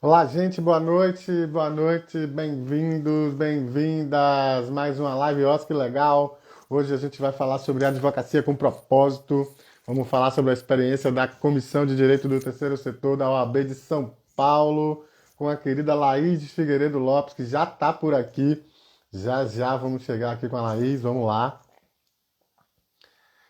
Olá, gente, boa noite, bem-vindos, bem-vindas. Mais uma live, ó, que legal. Hoje a gente vai falar sobre advocacia com propósito. Vamos falar sobre a experiência da Comissão de Direito do Terceiro Setor da OAB de São Paulo, com a querida Laís de Figueiredo Lopes, que já está por aqui. Já já vamos chegar aqui com a Laís, vamos lá.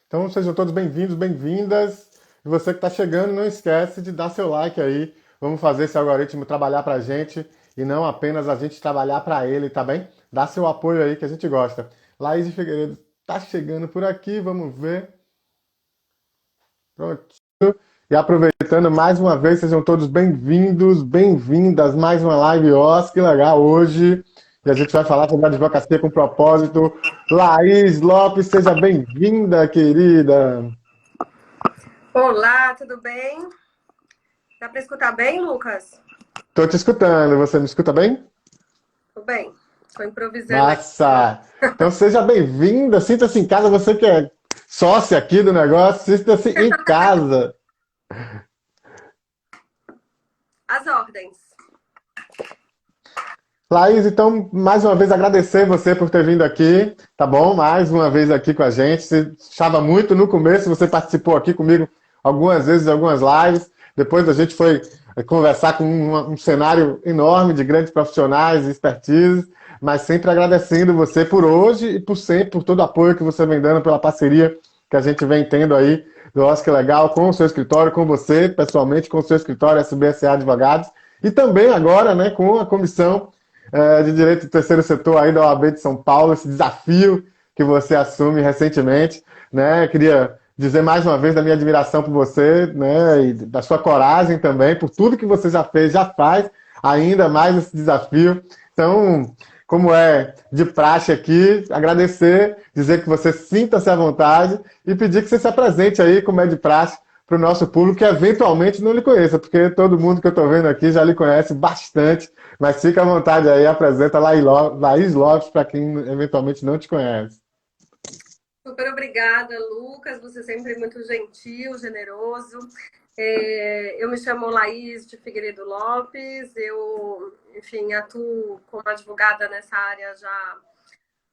Então sejam todos bem-vindos, bem-vindas. E você que está chegando, não esquece de dar seu like aí. Vamos fazer esse algoritmo trabalhar para a gente e não apenas a gente trabalhar para ele, tá bem? Dá seu apoio aí que a gente gosta. Laís de Figueiredo está chegando por aqui, vamos ver. Pronto. E aproveitando mais uma vez, sejam todos bem-vindos, bem-vindas. Mais uma live, ó, que legal hoje. E a gente vai falar sobre advocacia com propósito. Laís Lopes, seja bem-vinda, querida. Olá, tudo bem? Dá para escutar bem, Lucas? Tô te escutando, você me escuta bem? Tudo bem. Estou improvisando aqui. Massa! Então seja bem-vinda, sinta-se em casa, você que é sócia aqui do negócio, sinta-se em casa. As ordens. Laís, então, mais uma vez agradecer você por ter vindo aqui, tá bom? Mais uma vez aqui com a gente. Você estava muito no começo, você participou aqui comigo algumas vezes, algumas lives. Depois a gente foi conversar com um cenário enorme de grandes profissionais e expertise, mas sempre agradecendo você por hoje e por sempre, por todo o apoio que você vem dando, pela parceria que a gente vem tendo aí do Oscar Legal com o seu escritório, com você, pessoalmente, com o seu escritório SBSA Advogados, e também agora, né, com a comissão de Direito do Terceiro Setor aí da OAB de São Paulo, esse desafio que você assume recentemente, né? Queria dizer mais uma vez da minha admiração por você, né? E da sua coragem também, por tudo que você já fez, já faz, ainda mais esse desafio. Então, como é de praxe aqui, agradecer, dizer que você sinta-se à vontade e pedir que você se apresente aí, como é de praxe, para o nosso público que eventualmente não lhe conheça, porque todo mundo que eu estou vendo aqui já lhe conhece bastante, mas fica à vontade aí, apresenta Laís Lopes para quem eventualmente não te conhece. Super obrigada, Lucas. Você sempre muito gentil, generoso. Eu me chamo Laís de Figueiredo Lopes. Eu, enfim, atuo como advogada nessa área já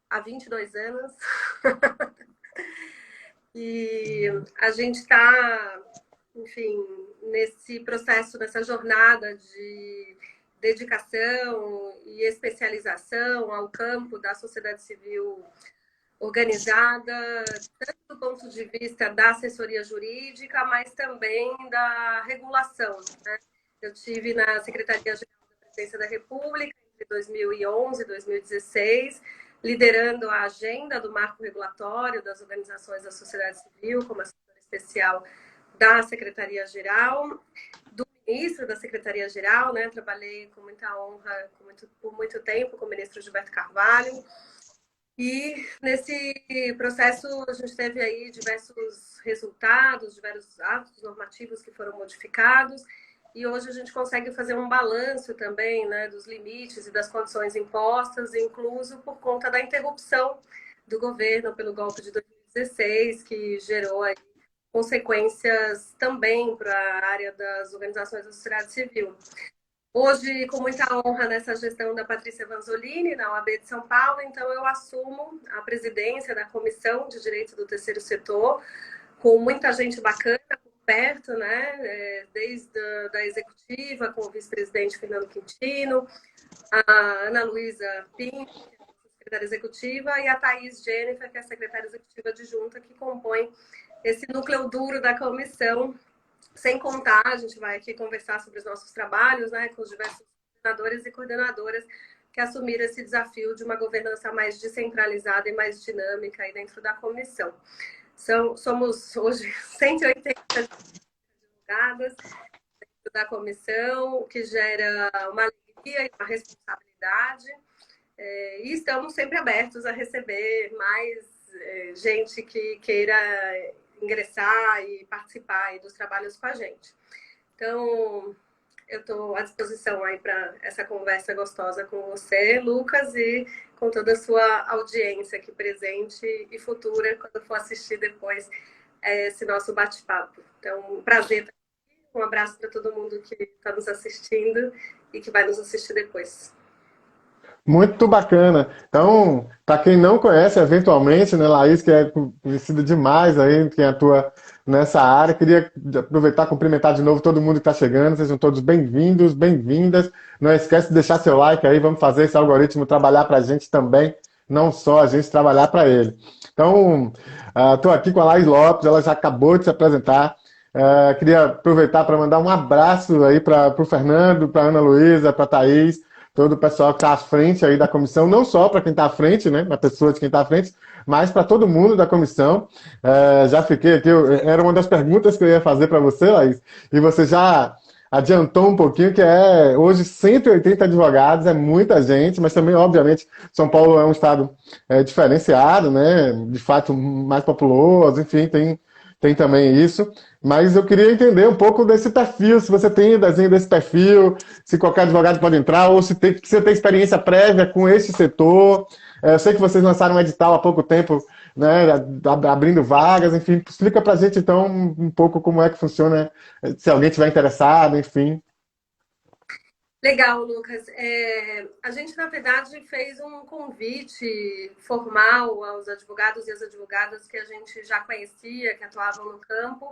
há 22 anos. E a gente está, enfim, nesse processo, nessa jornada de dedicação e especialização ao campo da sociedade civil organizada, tanto do ponto de vista da assessoria jurídica, mas também da regulação, né? Eu tive na Secretaria-Geral da Presidência da República entre 2011 e 2016, liderando a agenda do marco regulatório das organizações da sociedade civil, como assessora especial da Secretaria-Geral, do ministro da Secretaria-Geral, né? Trabalhei com muita honra por muito tempo com o ministro Gilberto Carvalho. E nesse processo a gente teve aí diversos resultados, diversos atos normativos que foram modificados, e hoje a gente consegue fazer um balanço também, né, dos limites e das condições impostas, incluso por conta da interrupção do governo pelo golpe de 2016, que gerou aí consequências também para a área das organizações da sociedade civil. Hoje, com muita honra nessa gestão da Patrícia Vanzolini, na OAB de São Paulo, então eu assumo a presidência da Comissão de Direito do Terceiro Setor, com muita gente bacana por perto, né? Desde a executiva, com o vice-presidente Fernando Quintino, a Ana Luísa Pinto, que é a secretária executiva, e a Thaís Jennifer, que é a secretária executiva adjunta, que compõe esse núcleo duro da comissão. Sem contar, a gente vai aqui conversar sobre os nossos trabalhos, né, com os diversos coordenadores e coordenadoras que assumiram esse desafio de uma governança mais descentralizada e mais dinâmica aí dentro da comissão. Somos hoje 180 advogadas dentro da comissão, o que gera uma alegria e uma responsabilidade. E estamos sempre abertos a receber mais gente que queira ingressar e participar aí dos trabalhos com a gente. Então, eu estou à disposição aí para essa conversa gostosa com você, Lucas, e com toda a sua audiência aqui presente e futura, quando for assistir depois esse nosso bate-papo. Então, um prazer estar aqui, um abraço para todo mundo que está nos assistindo e que vai nos assistir depois. Muito bacana. Então, para quem não conhece, eventualmente, né, Laís, que é conhecida demais aí, quem atua nessa área, queria aproveitar e cumprimentar de novo todo mundo que está chegando. Sejam todos bem-vindos, bem-vindas. Não esquece de deixar seu like aí, vamos fazer esse algoritmo trabalhar para a gente também, não só a gente trabalhar para ele. Então, estou aqui com a Laís Lopes, ela já acabou de se apresentar. Queria aproveitar para mandar um abraço aí para o Fernando, para a Ana Luísa, para a Thaís, todo o pessoal que está à frente aí da comissão, não só para quem está à frente, né, a pessoa de quem está à frente, mas para todo mundo da comissão. Já fiquei aqui, era uma das perguntas que eu ia fazer para você, Laís, e você já adiantou um pouquinho, que é hoje 180 advogados, é muita gente, mas também, obviamente, São Paulo é um estado diferenciado, né, de fato mais populoso, enfim, tem também isso. Mas eu queria entender um pouco desse perfil, se você tem desenho desse perfil, se qualquer advogado pode entrar, ou se você tem experiência prévia com esse setor. Eu sei que vocês lançaram um edital há pouco tempo, né, abrindo vagas, enfim. Explica pra gente, então, um pouco como é que funciona, se alguém tiver interessado, enfim. Legal, Lucas. A gente, na verdade, fez um convite formal aos advogados e às advogadas que a gente já conhecia, que atuavam no campo,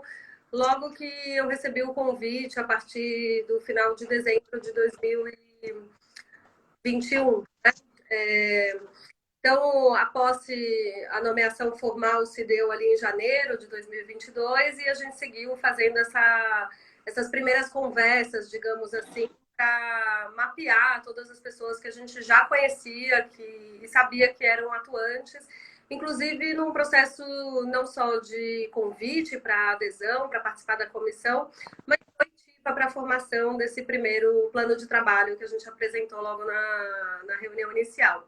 logo que eu recebi o convite a partir do final de dezembro de 2021. Então, a nomeação formal se deu ali em janeiro de 2022 e a gente seguiu fazendo essas primeiras conversas, digamos assim, para mapear todas as pessoas que a gente já conhecia e sabia que eram atuantes, inclusive num processo não só de convite para adesão, para participar da comissão, mas para a formação desse primeiro plano de trabalho que a gente apresentou logo na reunião inicial.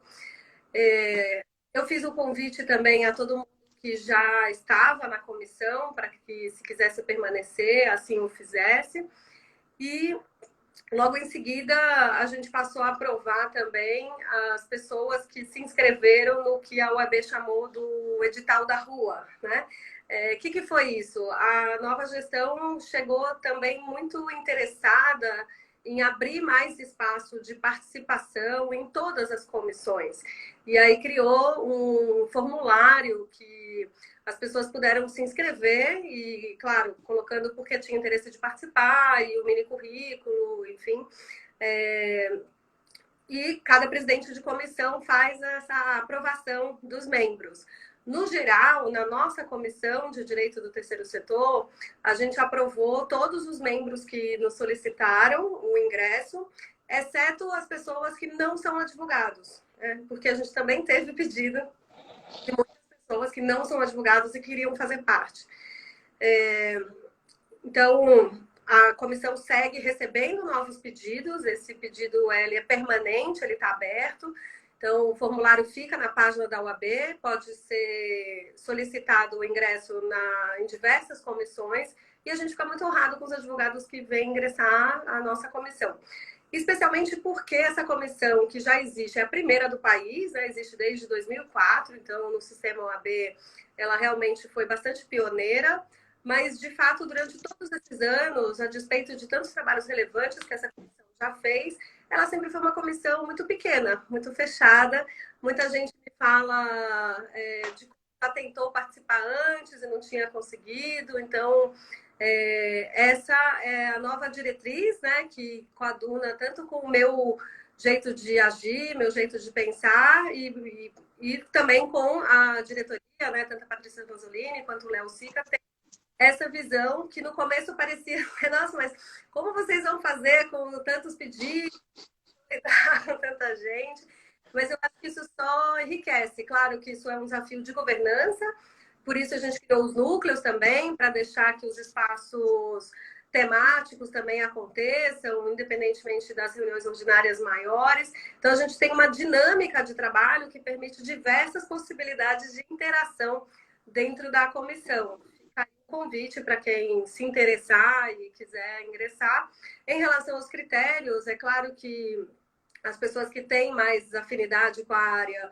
Eu fiz o convite também a todo mundo que já estava na comissão, para que, se quisesse permanecer, assim o fizesse. E logo em seguida, a gente passou a aprovar também as pessoas que se inscreveram no que a UAB chamou do edital da rua, né? Que foi isso? A nova gestão chegou também muito interessada em abrir mais espaço de participação em todas as comissões. E aí criou um formulário que as pessoas puderam se inscrever e, claro, colocando porque tinha interesse de participar e o mini currículo, enfim. E cada presidente de comissão faz essa aprovação dos membros. No geral, na nossa comissão de direito do terceiro setor, a gente aprovou todos os membros que nos solicitaram o ingresso, exceto as pessoas que não são advogados, né? Porque a gente também teve pedido de muitas pessoas que não são advogados e queriam fazer parte. Então, a comissão segue recebendo novos pedidos, esse pedido ele é permanente, ele está aberto. Então, o formulário fica na página da UAB, pode ser solicitado o ingresso em diversas comissões, e a gente fica muito honrado com os advogados que vêm ingressar à nossa comissão. Especialmente porque essa comissão, que já existe, é a primeira do país, né? Existe desde 2004, então no sistema OAB ela realmente foi bastante pioneira, mas de fato, durante todos esses anos, a despeito de tantos trabalhos relevantes que essa comissão já fez, ela sempre foi uma comissão muito pequena, muito fechada. Muita gente me fala de que ela tentou participar antes e não tinha conseguido. Então, essa é a nova diretriz, né, que coaduna tanto com o meu jeito de agir, meu jeito de pensar e também com a diretoria, né, tanto a Patrícia Rosolini quanto o Léo Sica, tem essa visão que no começo parecia, nossa, mas como vocês vão fazer com tantos pedidos, com tanta gente? Mas eu acho que isso só enriquece. Claro que isso é um desafio de governança, por isso a gente criou os núcleos também, para deixar que os espaços temáticos também aconteçam, independentemente das reuniões ordinárias maiores. Então, a gente tem uma dinâmica de trabalho que permite diversas possibilidades de interação dentro da comissão. Convite para quem se interessar e quiser ingressar. Em relação aos critérios, é claro que as pessoas que têm mais afinidade com a área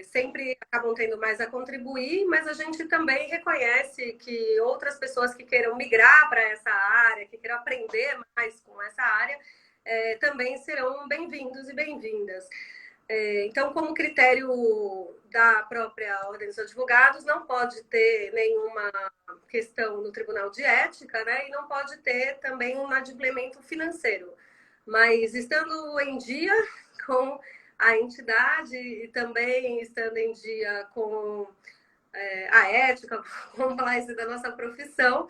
sempre acabam tendo mais a contribuir, mas a gente também reconhece que outras pessoas que queiram migrar para essa área, que queiram aprender mais com essa área, também serão bem-vindos e bem-vindas. Então, como critério da própria Ordem dos Advogados, não pode ter nenhuma questão no Tribunal de Ética, né? E não pode ter também um inadimplemento financeiro. Mas estando em dia com a entidade e também estando em dia com a ética, como falar isso da nossa profissão,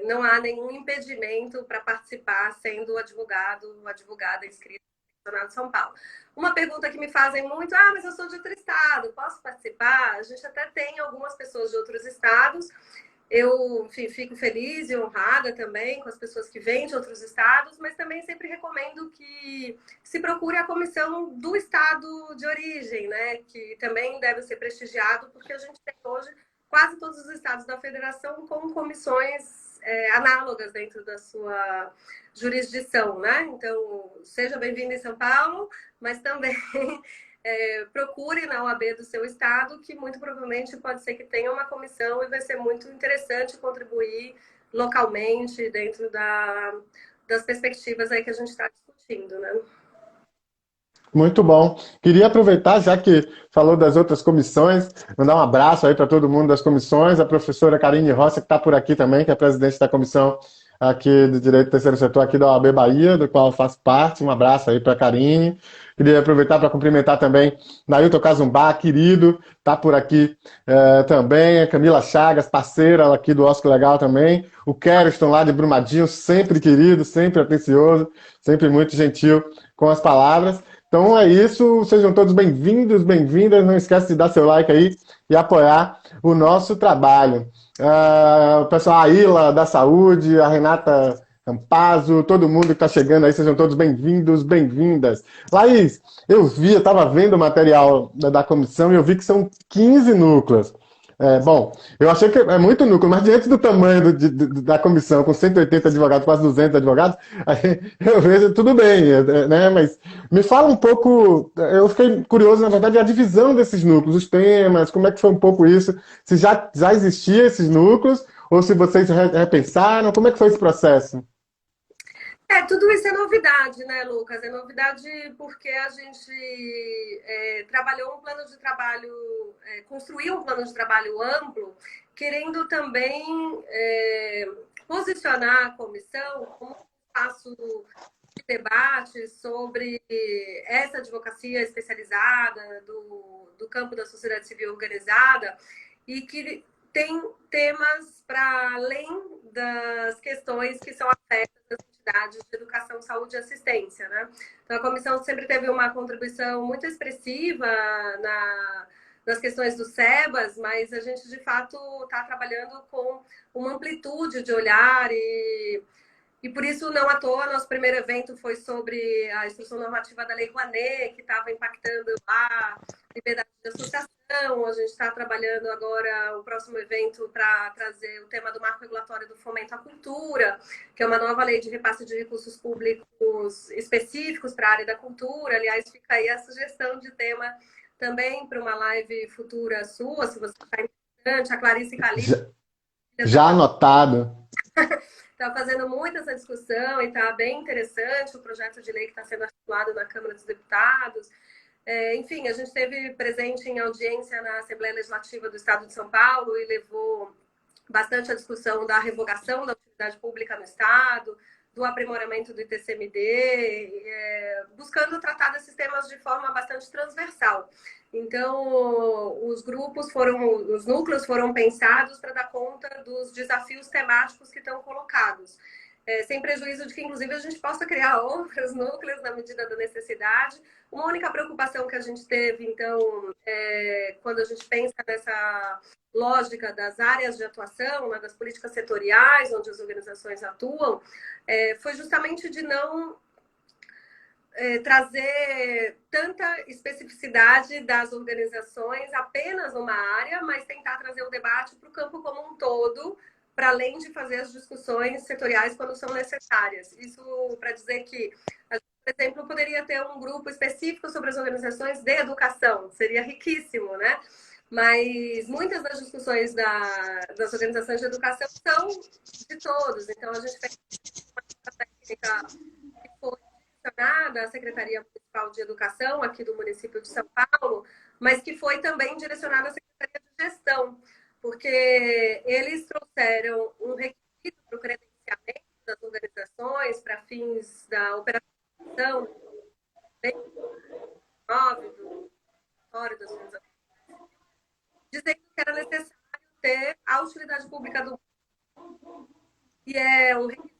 não há nenhum impedimento para participar sendo advogado ou advogada inscrita no Tribunal de São Paulo. Uma pergunta que me fazem muito, mas eu sou de outro estado, posso participar? A gente até tem algumas pessoas de outros estados. Eu, enfim, fico feliz e honrada também com as pessoas que vêm de outros estados, mas também sempre recomendo que se procure a comissão do estado de origem, né? Que também deve ser prestigiado, porque a gente tem hoje quase todos os estados da federação com comissões análogas dentro da sua jurisdição, né? Então, seja bem-vindo em São Paulo, mas também procure na OAB do seu estado, que muito provavelmente pode ser que tenha uma comissão e vai ser muito interessante contribuir localmente dentro das perspectivas aí que a gente está discutindo, né? Muito bom. Queria aproveitar, já que falou das outras comissões, mandar um abraço aí para todo mundo das comissões, a professora Karine Rossi, que está por aqui também, que é presidente da comissão aqui do Direito do Terceiro Setor, aqui da OAB Bahia, do qual eu faço parte. Um abraço aí para a Karine. Queria aproveitar para cumprimentar também Nailton Cazumbá, querido, está por aqui também. A Camila Chagas, parceira aqui do Osco Legal também. O Kerston lá de Brumadinho, sempre querido, sempre atencioso, sempre muito gentil com as palavras. Então é isso, sejam todos bem-vindos, bem-vindas. Não esquece de dar seu like aí e apoiar o nosso trabalho. O pessoal, a Ilha da Saúde, a Renata Campazzo, todo mundo que está chegando aí, sejam todos bem-vindos, bem-vindas. Laís, eu estava vendo o material da comissão e eu vi que são 15 núcleos. Bom, eu achei que é muito núcleo, mas diante do tamanho da comissão, com 180 advogados, quase 200 advogados, aí eu vejo tudo bem, né? Mas me fala um pouco, eu fiquei curioso, na verdade, a divisão desses núcleos, os temas, como é que foi um pouco isso, se já existia esses núcleos, ou se vocês repensaram, como é que foi esse processo? Tudo isso é novidade, né, Lucas? É novidade porque a gente trabalhou um plano de trabalho, construiu um plano de trabalho amplo, querendo também posicionar a comissão como um espaço de debate sobre essa advocacia especializada do campo da sociedade civil organizada e que tem temas para além das questões que são afetas das entidades de educação, saúde e assistência, né? Então, a comissão sempre teve uma contribuição muito expressiva nas questões do SEBAS, mas a gente, de fato, está trabalhando com uma amplitude de olhar e por isso, não à toa, nosso primeiro evento foi sobre a instrução normativa da Lei Rouanet, que estava impactando a liberdade de associação. A gente está trabalhando agora o próximo evento para trazer o tema do marco regulatório do fomento à cultura, que é uma nova lei de repasse de recursos públicos específicos para a área da cultura. Aliás, fica aí a sugestão de tema também para uma live futura sua, se você está interessante. A Clarice Calixto. Já anotado. Está fazendo muito essa discussão e está bem interessante o projeto de lei que está sendo articulado na Câmara dos Deputados. Enfim, a gente esteve presente em audiência na Assembleia Legislativa do Estado de São Paulo e levou bastante a discussão da revogação da utilidade pública no Estado, do aprimoramento do ITCMD, buscando tratar desses temas de forma bastante transversal. Então, os núcleos foram pensados para dar conta dos desafios temáticos que estão colocados. Sem prejuízo de que, inclusive, a gente possa criar outros núcleos na medida da necessidade. Uma única preocupação que a gente teve, então, quando a gente pensa nessa lógica das áreas de atuação, né, das políticas setoriais, onde as organizações atuam, foi justamente de não trazer tanta especificidade das organizações apenas numa área, mas tentar trazer o debate para o campo como um todo, para além de fazer as discussões setoriais quando são necessárias. Isso para dizer que, por exemplo, poderia ter um grupo específico sobre as organizações de educação, seria riquíssimo, né? Mas muitas das discussões das organizações de educação são de todos. Então, a gente fez uma técnica que foi direcionada à Secretaria Municipal de Educação aqui do município de São Paulo, mas que foi também direcionada à Secretaria de Gestão, porque eles trouxeram um requisito para o credenciamento das organizações para fins da operação do território das organizações, dizendo que era necessário ter a utilidade pública do e é um requisito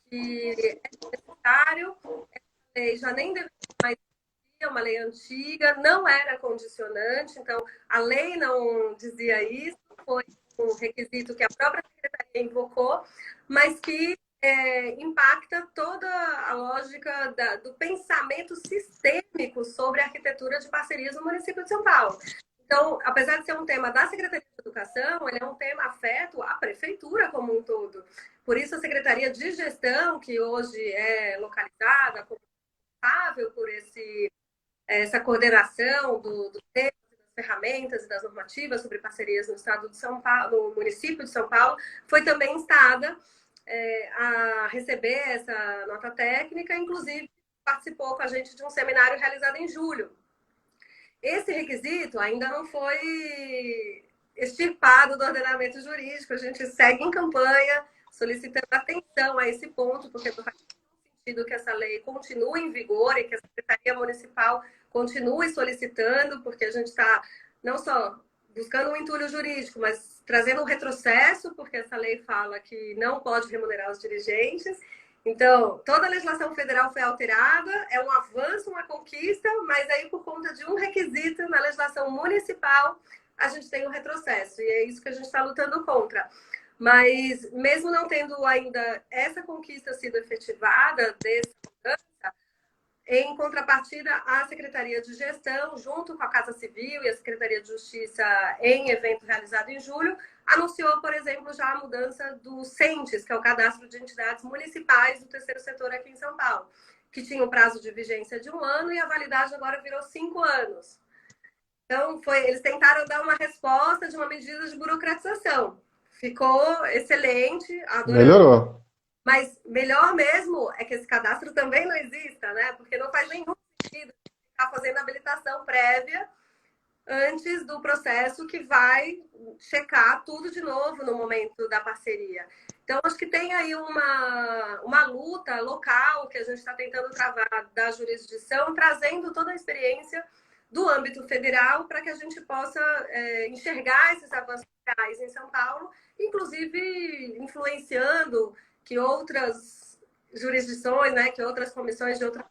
que é necessário. Essa lei já nem deveria mais existir, é uma lei antiga, não era condicionante, então a lei não dizia isso, foi um requisito que a própria Secretaria invocou, mas que impacta toda a lógica do pensamento sistêmico sobre a arquitetura de parcerias no município de São Paulo. Então, apesar de ser um tema da Secretaria de Educação, ele é um tema afeto à prefeitura como um todo. Por isso, a Secretaria de Gestão, que hoje é localizada como responsável por essa coordenação dos temas, das ferramentas e das normativas sobre parcerias no estado de São Paulo, no município de São Paulo, foi também instada a receber essa nota técnica, inclusive participou com a gente de um seminário realizado em julho. Esse requisito ainda não foi extirpado do ordenamento jurídico, a gente segue em campanha solicitando atenção a esse ponto, porque não faz sentido que essa lei continue em vigor e que a Secretaria Municipal continue solicitando, porque a gente está não só buscando um entulho jurídico, mas trazendo um retrocesso, porque essa lei fala que não pode remunerar os dirigentes. Então, toda a legislação federal foi alterada, é um avanço, uma conquista, mas aí por conta de um requisito na legislação municipal, a gente tem um retrocesso, e é isso que a gente está lutando contra. Mas, mesmo não tendo ainda essa conquista sido efetivada dessa mudança, em contrapartida, a Secretaria de Gestão, junto com a Casa Civil e a Secretaria de Justiça, em evento realizado em julho, anunciou, por exemplo, já a mudança do CENTES, que é o Cadastro de Entidades Municipais do Terceiro Setor aqui em São Paulo, que tinha um prazo de vigência de 1 ano e a validade agora virou 5 anos. Então, eles tentaram dar uma resposta de uma medida de burocratização. Ficou excelente. Adoramos. Melhorou. Mas melhor mesmo é que esse cadastro também não exista, né? Porque não faz nenhum sentido ficar fazendo habilitação prévia antes do processo que vai checar tudo de novo no momento da parceria. Então, acho que tem aí uma luta local que a gente está tentando travar da jurisdição, trazendo toda a experiência do âmbito federal para que a gente possa enxergar esses avanços reais em São Paulo, inclusive influenciando que outras jurisdições, né, que outras comissões de outras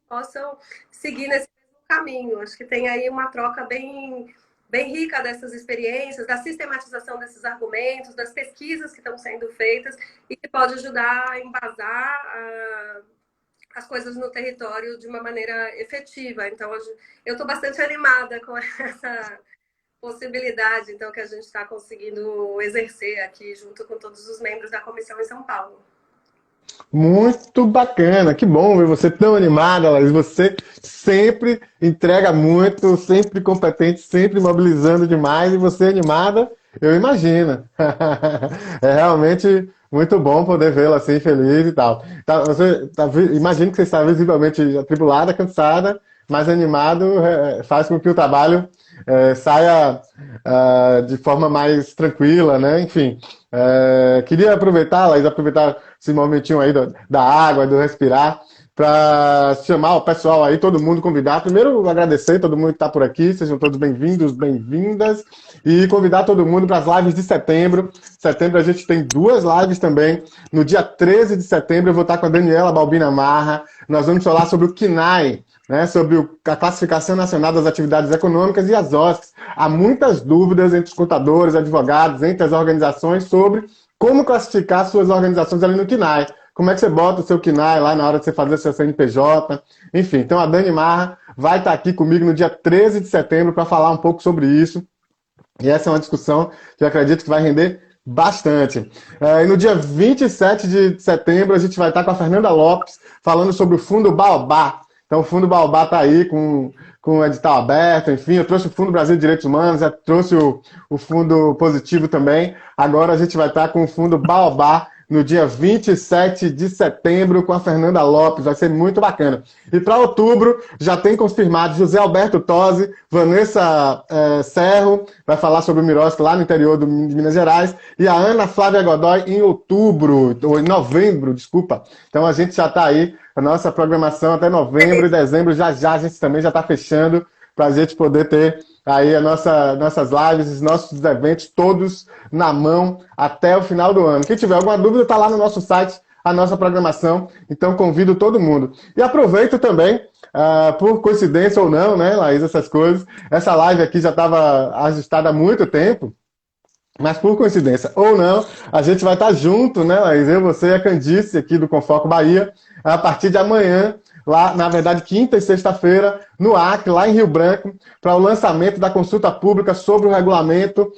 possam seguir nesse mesmo caminho. Acho que tem aí uma troca bem rica dessas experiências, da sistematização desses argumentos, das pesquisas que estão sendo feitas e que pode ajudar a embasar as coisas no território de uma maneira efetiva. Então, eu estou bastante animada com essa possibilidade, então, que a gente está conseguindo exercer aqui junto com todos os membros da comissão em São Paulo. Muito bacana, que bom ver você tão animada, Laís. Você sempre entrega muito, sempre competente, sempre mobilizando demais, e você animada, eu imagino. É realmente muito bom poder vê-la assim, feliz e tal. Imagino que você está visivelmente atribulada, cansada, mas animado faz com que o trabalho saia de forma mais tranquila, né? Enfim, queria aproveitar, Laís, esse momentinho aí da água, do respirar, para chamar o pessoal aí, todo mundo convidar. Primeiro, agradecer todo mundo que está por aqui, sejam todos bem-vindos, bem-vindas, e convidar todo mundo para as lives de setembro. Setembro a gente tem 2 lives também. No dia 13 de setembro eu vou estar com a Daniela Balbina Marra. Nós vamos falar sobre o CNAE, né, sobre a Classificação Nacional das Atividades Econômicas e as OSCs. Há muitas dúvidas entre os contadores, advogados, entre as organizações sobre como classificar suas organizações ali no CNAE. Como é que você bota o seu CNAE lá na hora de você fazer o seu CNPJ? Enfim, então a Dani Marra vai estar aqui comigo no dia 13 de setembro para falar um pouco sobre isso. E essa é uma discussão que eu acredito que vai render bastante. E no dia 27 de setembro a gente vai estar com a Fernanda Lopes falando sobre o Fundo Baobá. Então o Fundo Baobá está aí com o edital aberto, enfim, eu trouxe o Fundo Brasil de Direitos Humanos, eu trouxe o Fundo Positivo também. Agora a gente vai estar com o Fundo Baobá no dia 27 de setembro com a Fernanda Lopes, vai ser muito bacana. E para outubro já tem confirmado José Alberto Tosi, Vanessa Serro, vai falar sobre o Miroski lá no interior de Minas Gerais, e a Ana Flávia Godoy em outubro, ou em novembro, desculpa. Então a gente já está aí, a nossa programação até novembro e dezembro, já a gente também já está fechando para a gente poder ter aí nossas lives, os nossos eventos todos na mão até o final do ano. Quem tiver alguma dúvida, está lá no nosso site, a nossa programação. Então, convido todo mundo. E aproveito também, por coincidência ou não, né, Laís, essas coisas. Essa live aqui já estava ajustada há muito tempo, mas por coincidência ou não, a gente vai estar junto, né, Laís? Eu, você e a Candice aqui do Confoco Bahia, a partir de amanhã, lá, na verdade, quinta e sexta-feira, no Acre, lá em Rio Branco, para o lançamento da consulta pública sobre o regulamento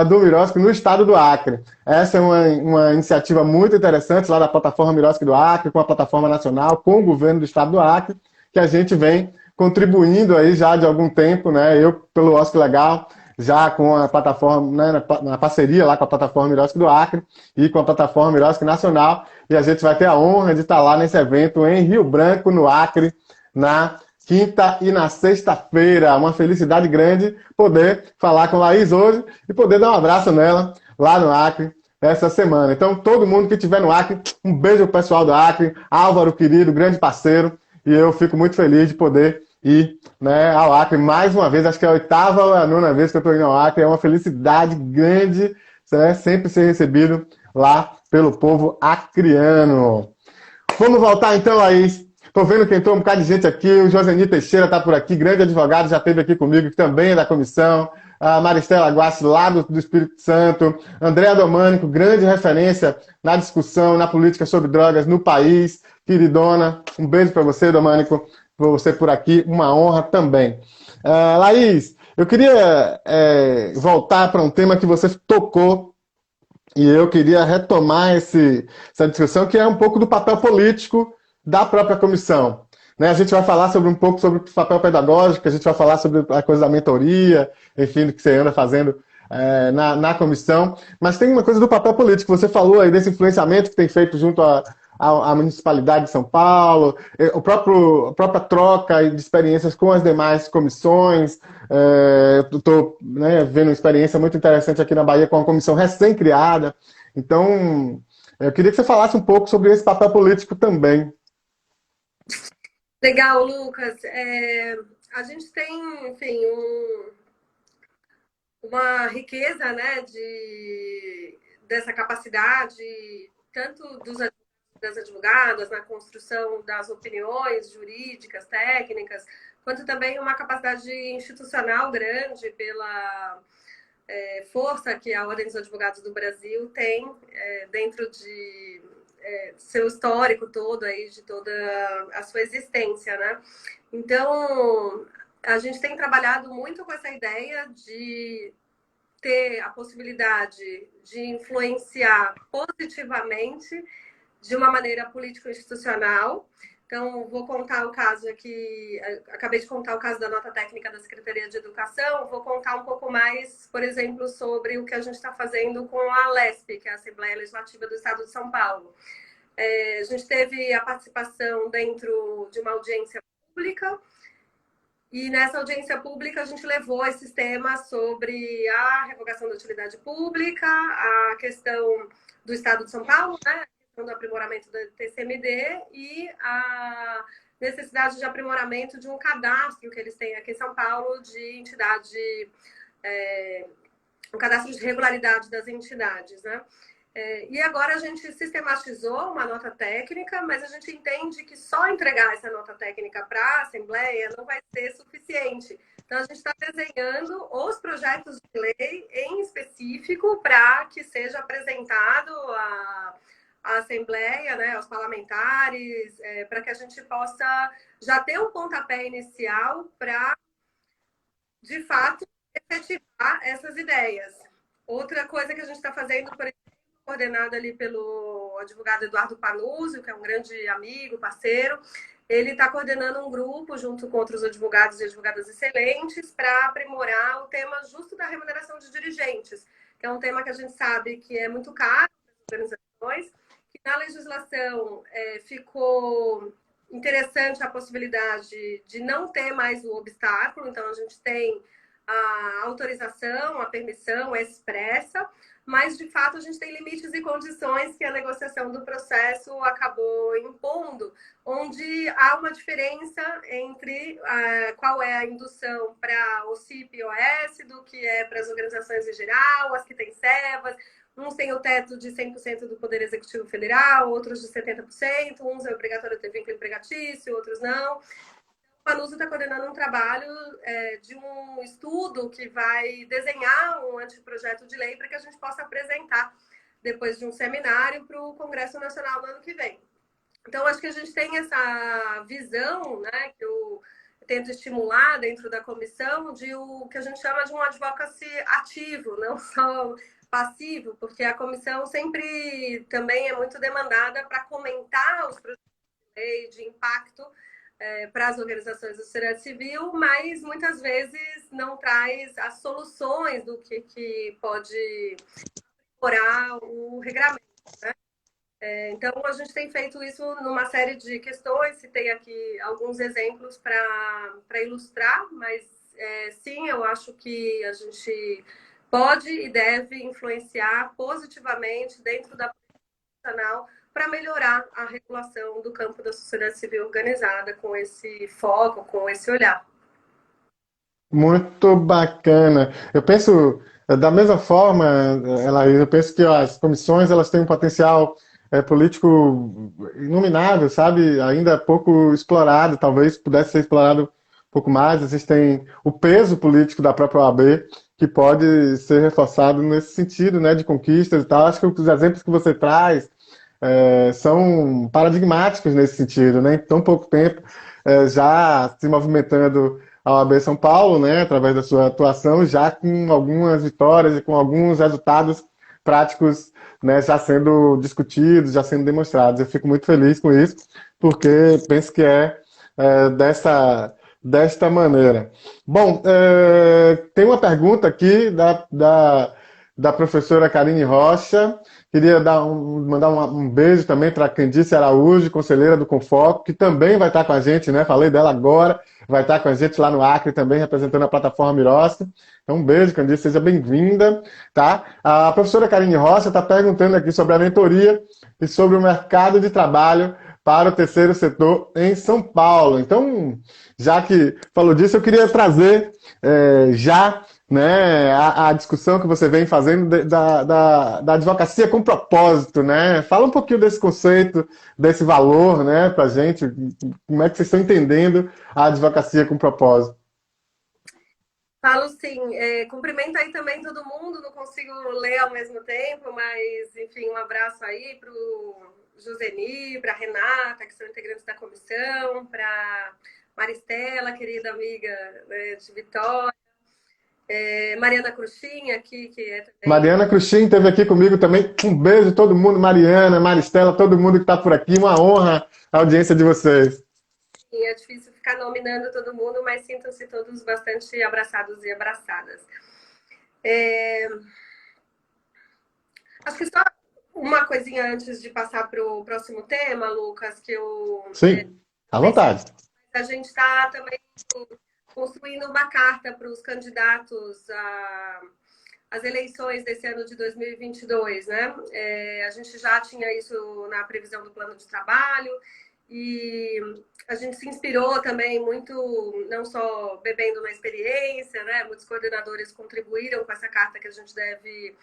do Miroski no estado do Acre. Essa é uma iniciativa muito interessante lá da plataforma Miroski do Acre, com a plataforma nacional, com o governo do estado do Acre, que a gente vem contribuindo aí já de algum tempo, né? Eu, pelo OSC Legal, já com a plataforma, né, na parceria lá com a plataforma Miroski do Acre e com a plataforma Miroski Nacional, e a gente vai ter a honra de estar lá nesse evento em Rio Branco, no Acre, na quinta e na sexta-feira. Uma felicidade grande poder falar com Laís hoje e poder dar um abraço nela lá no Acre essa semana. Então, todo mundo que estiver no Acre, um beijo pro pessoal do Acre, Álvaro, querido, grande parceiro, e eu fico muito feliz de poder ir, né, ao Acre mais uma vez. Acho que é a oitava ou a nona vez que eu estou indo ao Acre. É uma felicidade grande, né, sempre ser recebido lá pelo povo acreano. Vamos voltar então, Laís. Estou vendo que entrou um bocado de gente aqui. O Joseni Teixeira está por aqui, grande advogado, já esteve aqui comigo, que também é da comissão. A Maristela Guassi, lá do Espírito Santo. André Domânico, grande referência na discussão, na política sobre drogas no país. Queridona, um beijo para você, Domânico, por você por aqui, uma honra também. Laís, eu queria voltar para um tema que você tocou e eu queria retomar essa discussão, que é um pouco do papel político da própria comissão. Né? A gente vai falar um pouco sobre o papel pedagógico, a gente vai falar sobre a coisa da mentoria, enfim, do que você anda fazendo na comissão. Mas tem uma coisa do papel político. Você falou aí desse influenciamento que tem feito junto à Municipalidade de São Paulo, a própria troca de experiências com as demais comissões. Estou vendo uma experiência muito interessante aqui na Bahia com uma comissão recém-criada. Então, eu queria que você falasse um pouco sobre esse papel político também. Legal, Lucas. A gente tem, enfim, uma riqueza, né, dessa capacidade, tanto das advogadas na construção das opiniões jurídicas, técnicas, quanto também uma capacidade institucional grande pela força que a Ordem dos Advogados do Brasil tem dentro de seu histórico todo aí, de toda a sua existência, né? Então, a gente tem trabalhado muito com essa ideia de ter a possibilidade de influenciar positivamente de uma maneira político-institucional. Então, vou contar o caso aqui, acabei de contar o caso da nota técnica da Secretaria de Educação, vou contar um pouco mais, por exemplo, sobre o que a gente está fazendo com a ALESP, que é a Assembleia Legislativa do Estado de São Paulo. A gente teve a participação dentro de uma audiência pública, e nessa audiência pública a gente levou esses temas sobre a revogação da utilidade pública, a questão do Estado de São Paulo, né? Do aprimoramento do TCMD e a necessidade de aprimoramento de um cadastro que eles têm aqui em São Paulo de entidade, um cadastro de regularidade das entidades, né? E agora a gente sistematizou uma nota técnica, mas a gente entende que só entregar essa nota técnica para a Assembleia não vai ser suficiente. Então, a gente está desenhando os projetos de lei em específico para que seja apresentado à Assembleia, né, aos parlamentares, para que a gente possa já ter um pontapé inicial para, de fato, efetivar essas ideias. Outra coisa que a gente está fazendo, por exemplo, coordenado ali pelo advogado Eduardo Panuzio, que é um grande amigo, parceiro, ele está coordenando um grupo junto com outros advogados e advogadas excelentes para aprimorar o tema justo da remuneração de dirigentes, que é um tema que a gente sabe que é muito caro para as organizações Na legislação ficou interessante a possibilidade de não ter mais o obstáculo, então a gente tem a autorização, a permissão expressa, mas de fato a gente tem limites e condições que a negociação do processo acabou impondo, onde há uma diferença entre qual é a indução para o CIP e OS do que é para as organizações em geral, as que têm SEVAs. Uns têm o teto de 100% do Poder Executivo Federal, outros de 70%, uns é obrigatório ter vínculo empregatício, outros não. A Anusa está coordenando um trabalho de um estudo que vai desenhar um anteprojeto de lei para que a gente possa apresentar depois de um seminário para o Congresso Nacional no ano que vem. Então, acho que a gente tem essa visão, né, que eu tento estimular dentro da comissão, de o que a gente chama de um advocacy ativo, não só passivo, porque a comissão sempre também é muito demandada para comentar os projetos de lei de impacto para as organizações da sociedade civil, mas muitas vezes não traz as soluções do que pode melhorar o regramento, né? Então, a gente tem feito isso numa série de questões, citei aqui alguns exemplos para ilustrar, mas sim, eu acho que a gente pode e deve influenciar positivamente dentro da política nacional para melhorar a regulação do campo da sociedade civil organizada com esse foco, com esse olhar. Muito bacana. Eu penso da mesma forma, Elaís, eu penso que as comissões elas têm um potencial político inominável, sabe? Ainda pouco explorado, talvez pudesse ser explorado um pouco mais. Existem o peso político da própria OAB que pode ser reforçado nesse sentido, né, de conquistas e tal. Acho que os exemplos que você traz são paradigmáticos nesse sentido, né? Em tão pouco tempo, já se movimentando a OAB São Paulo, né, através da sua atuação, já com algumas vitórias e com alguns resultados práticos, né, já sendo discutidos, já sendo demonstrados. Eu fico muito feliz com isso, porque penso que desta maneira. Bom, tem uma pergunta aqui da professora Karine Rocha. Queria mandar um beijo também para a Candice Araújo, conselheira do Confoco, que também vai estar com a gente, né? Falei dela agora, vai estar com a gente lá no Acre também, representando a plataforma Mirosca. Então, um beijo, Candice, seja bem-vinda, tá? A professora Karine Rocha está perguntando aqui sobre a mentoria e sobre o mercado de trabalho para o terceiro setor em São Paulo. Então, já que falou disso, eu queria trazer já, né, a discussão que você vem fazendo da advocacia com propósito, né? Fala um pouquinho desse conceito, desse valor, né, para a gente. Como é que vocês estão entendendo a advocacia com propósito? Falo sim, cumprimento aí também todo mundo, não consigo ler ao mesmo tempo, mas enfim, um abraço aí para o Joseni, para a Renata, que são integrantes da comissão, para Maristela, querida amiga, né, de Vitória, Mariana Cruxinha aqui, que é também... Mariana Cruxim esteve aqui comigo também. Um beijo a todo mundo, Mariana, Maristela, todo mundo que está por aqui. Uma honra a audiência de vocês. É difícil ficar nominando todo mundo, mas sintam-se todos bastante abraçados e abraçadas. Acho que só uma coisinha antes de passar para o próximo tema, Lucas, que eu... Sim, à vontade. A gente está também construindo uma carta para os candidatos às eleições desse ano de 2022, né? A gente já tinha isso na previsão do plano de trabalho e a gente se inspirou também muito, não só bebendo na experiência, né? Muitos coordenadores contribuíram com essa carta que a gente deve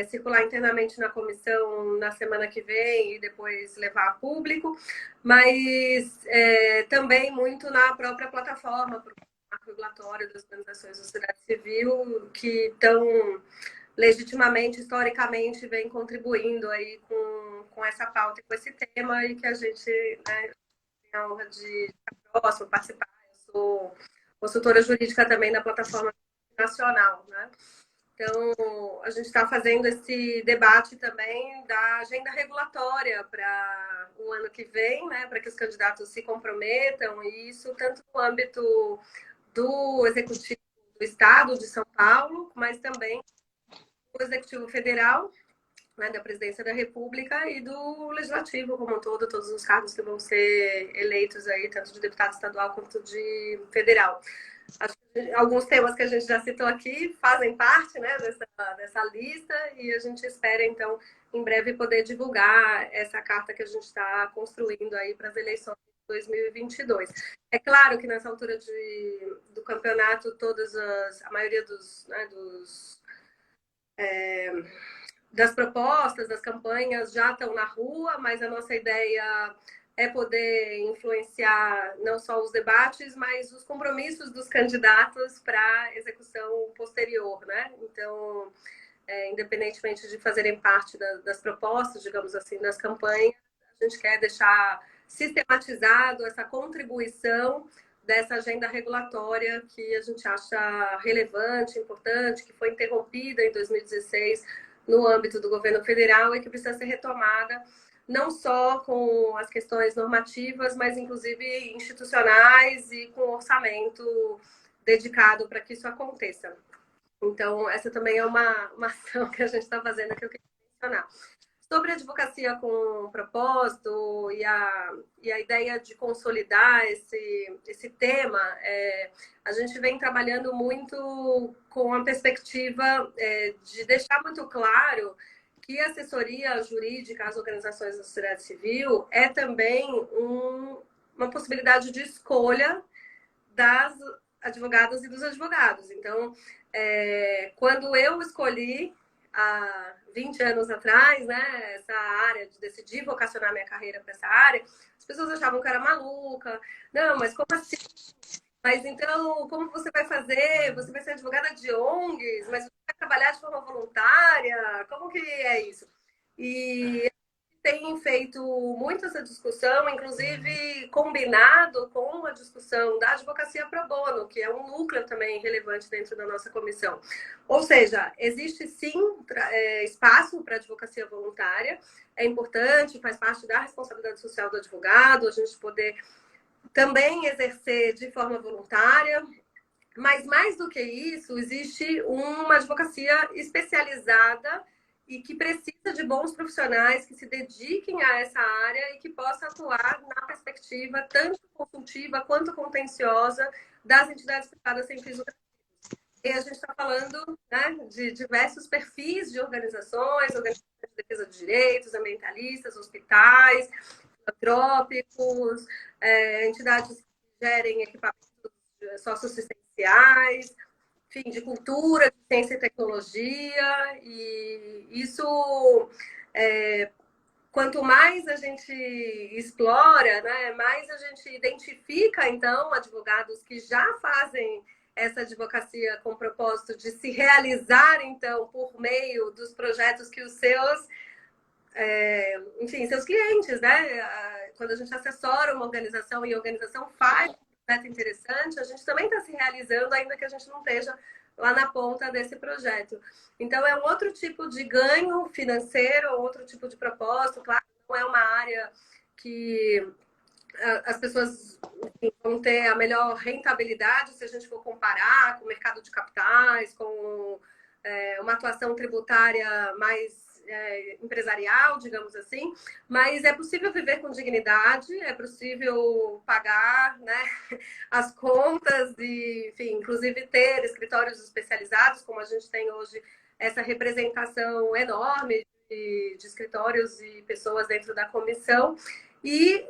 circular internamente na comissão na semana que vem e depois levar a público, mas também muito na própria plataforma, marco regulatório das organizações da sociedade civil, que estão legitimamente, historicamente, vem contribuindo aí com essa pauta e com esse tema, e que a gente, né, tem a honra de estar próximo, participar. Eu sou consultora jurídica também da plataforma nacional, né? Então, a gente está fazendo esse debate também da agenda regulatória para o ano que vem, né, para que os candidatos se comprometam, e isso tanto no âmbito do Executivo do Estado de São Paulo, mas também do Executivo Federal né, da Presidência da República e do Legislativo como um todo, todos os cargos que vão ser eleitos aí, tanto de deputado estadual quanto de federal. Acho que alguns temas que a gente já citou aqui fazem parte, né, dessa lista, e a gente espera, então, em breve poder divulgar essa carta que a gente está construindo aí para as eleições de 2022. É claro que nessa altura do campeonato, a maioria das propostas, das campanhas já estão na rua, mas a nossa ideia é poder influenciar não só os debates, mas os compromissos dos candidatos para a execução posterior, né? Então, independentemente de fazerem parte das propostas, digamos assim, das campanhas, a gente quer deixar sistematizado essa contribuição dessa agenda regulatória que a gente acha relevante, importante, que foi interrompida em 2016 no âmbito do governo federal e que precisa ser retomada não só com as questões normativas, mas inclusive institucionais e com orçamento dedicado para que isso aconteça. Então, essa também é uma ação que a gente está fazendo que eu queria mencionar. Sobre a advocacia com propósito e a ideia de consolidar esse tema, a gente vem trabalhando muito com a perspectiva de deixar muito claro que a assessoria jurídica às organizações da sociedade civil é também uma possibilidade de escolha das advogadas e dos advogados. Então, quando eu escolhi, há 20 anos atrás, né, essa área, de decidir vocacionar minha carreira para essa área, as pessoas achavam que eu era maluca. Não, mas como assim? Mas então, como você vai fazer? Você vai ser advogada de ONGs, mas você vai trabalhar de forma voluntária? Como que é isso? E tem feito muito essa discussão, inclusive combinado com a discussão da advocacia pro bono, que é um núcleo também relevante dentro da nossa comissão. Ou seja, existe sim espaço para advocacia voluntária, é importante, faz parte da responsabilidade social do advogado, a gente poder também exercer de forma voluntária, mas mais do que isso, existe uma advocacia especializada e que precisa de bons profissionais que se dediquem a essa área e que possam atuar na perspectiva tanto consultiva quanto contenciosa das entidades privadas sem fins lucrativos. E a gente está falando, né, de diversos perfis de organizações de defesa de direitos, ambientalistas, hospitais, filantrópicos, entidades que gerem equipamentos socioassistenciais, enfim, de cultura, de ciência e tecnologia, e isso, quanto mais a gente explora, né, mais a gente identifica, então, advogados que já fazem essa advocacia com o propósito de se realizar, então, por meio dos projetos que os seus enfim, seus clientes, né? Quando a gente assessora uma organização e a organização faz um projeto interessante, a gente também está se realizando, ainda que a gente não esteja lá na ponta desse projeto. Então, é um outro tipo de ganho financeiro, outro tipo de propósito. Claro, não é uma área que as pessoas vão ter a melhor rentabilidade se a gente for comparar com o mercado de capitais, com uma atuação tributária mais empresarial, digamos assim, mas é possível viver com dignidade, é possível pagar, né, as contas e, enfim, inclusive ter escritórios especializados, como a gente tem hoje essa representação enorme de escritórios e pessoas dentro da comissão. E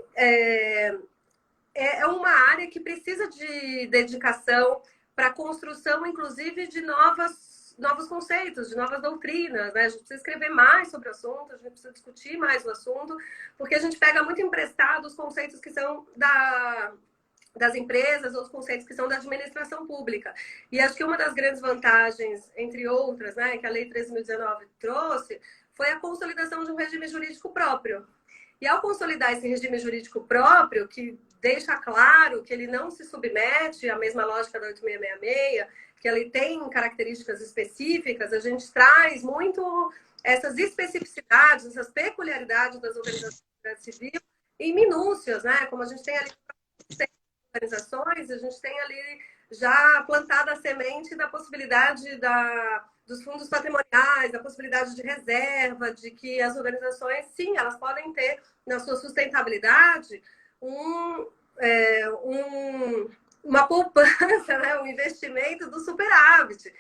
é uma área que precisa de dedicação para a construção, inclusive, de novos conceitos, de novas doutrinas, né? A gente precisa escrever mais sobre o assunto, a gente precisa discutir mais o assunto, porque a gente pega muito emprestado os conceitos que são das empresas, ou os conceitos que são da administração pública. E acho que uma das grandes vantagens, entre outras, né, que a Lei 13.019 trouxe, foi a consolidação de um regime jurídico próprio. E ao consolidar esse regime jurídico próprio, que deixa claro que ele não se submete à mesma lógica da 8666, que ele tem características específicas, a gente traz muito essas especificidades, essas peculiaridades das organizações da sociedade civil em minúcias, né? Como a gente tem ali organizações, a gente tem ali já plantada a semente da possibilidade dos fundos patrimoniais, da possibilidade de reserva, de que as organizações, sim, elas podem ter na sua sustentabilidade um, uma poupança, né? Um investimento do superávit.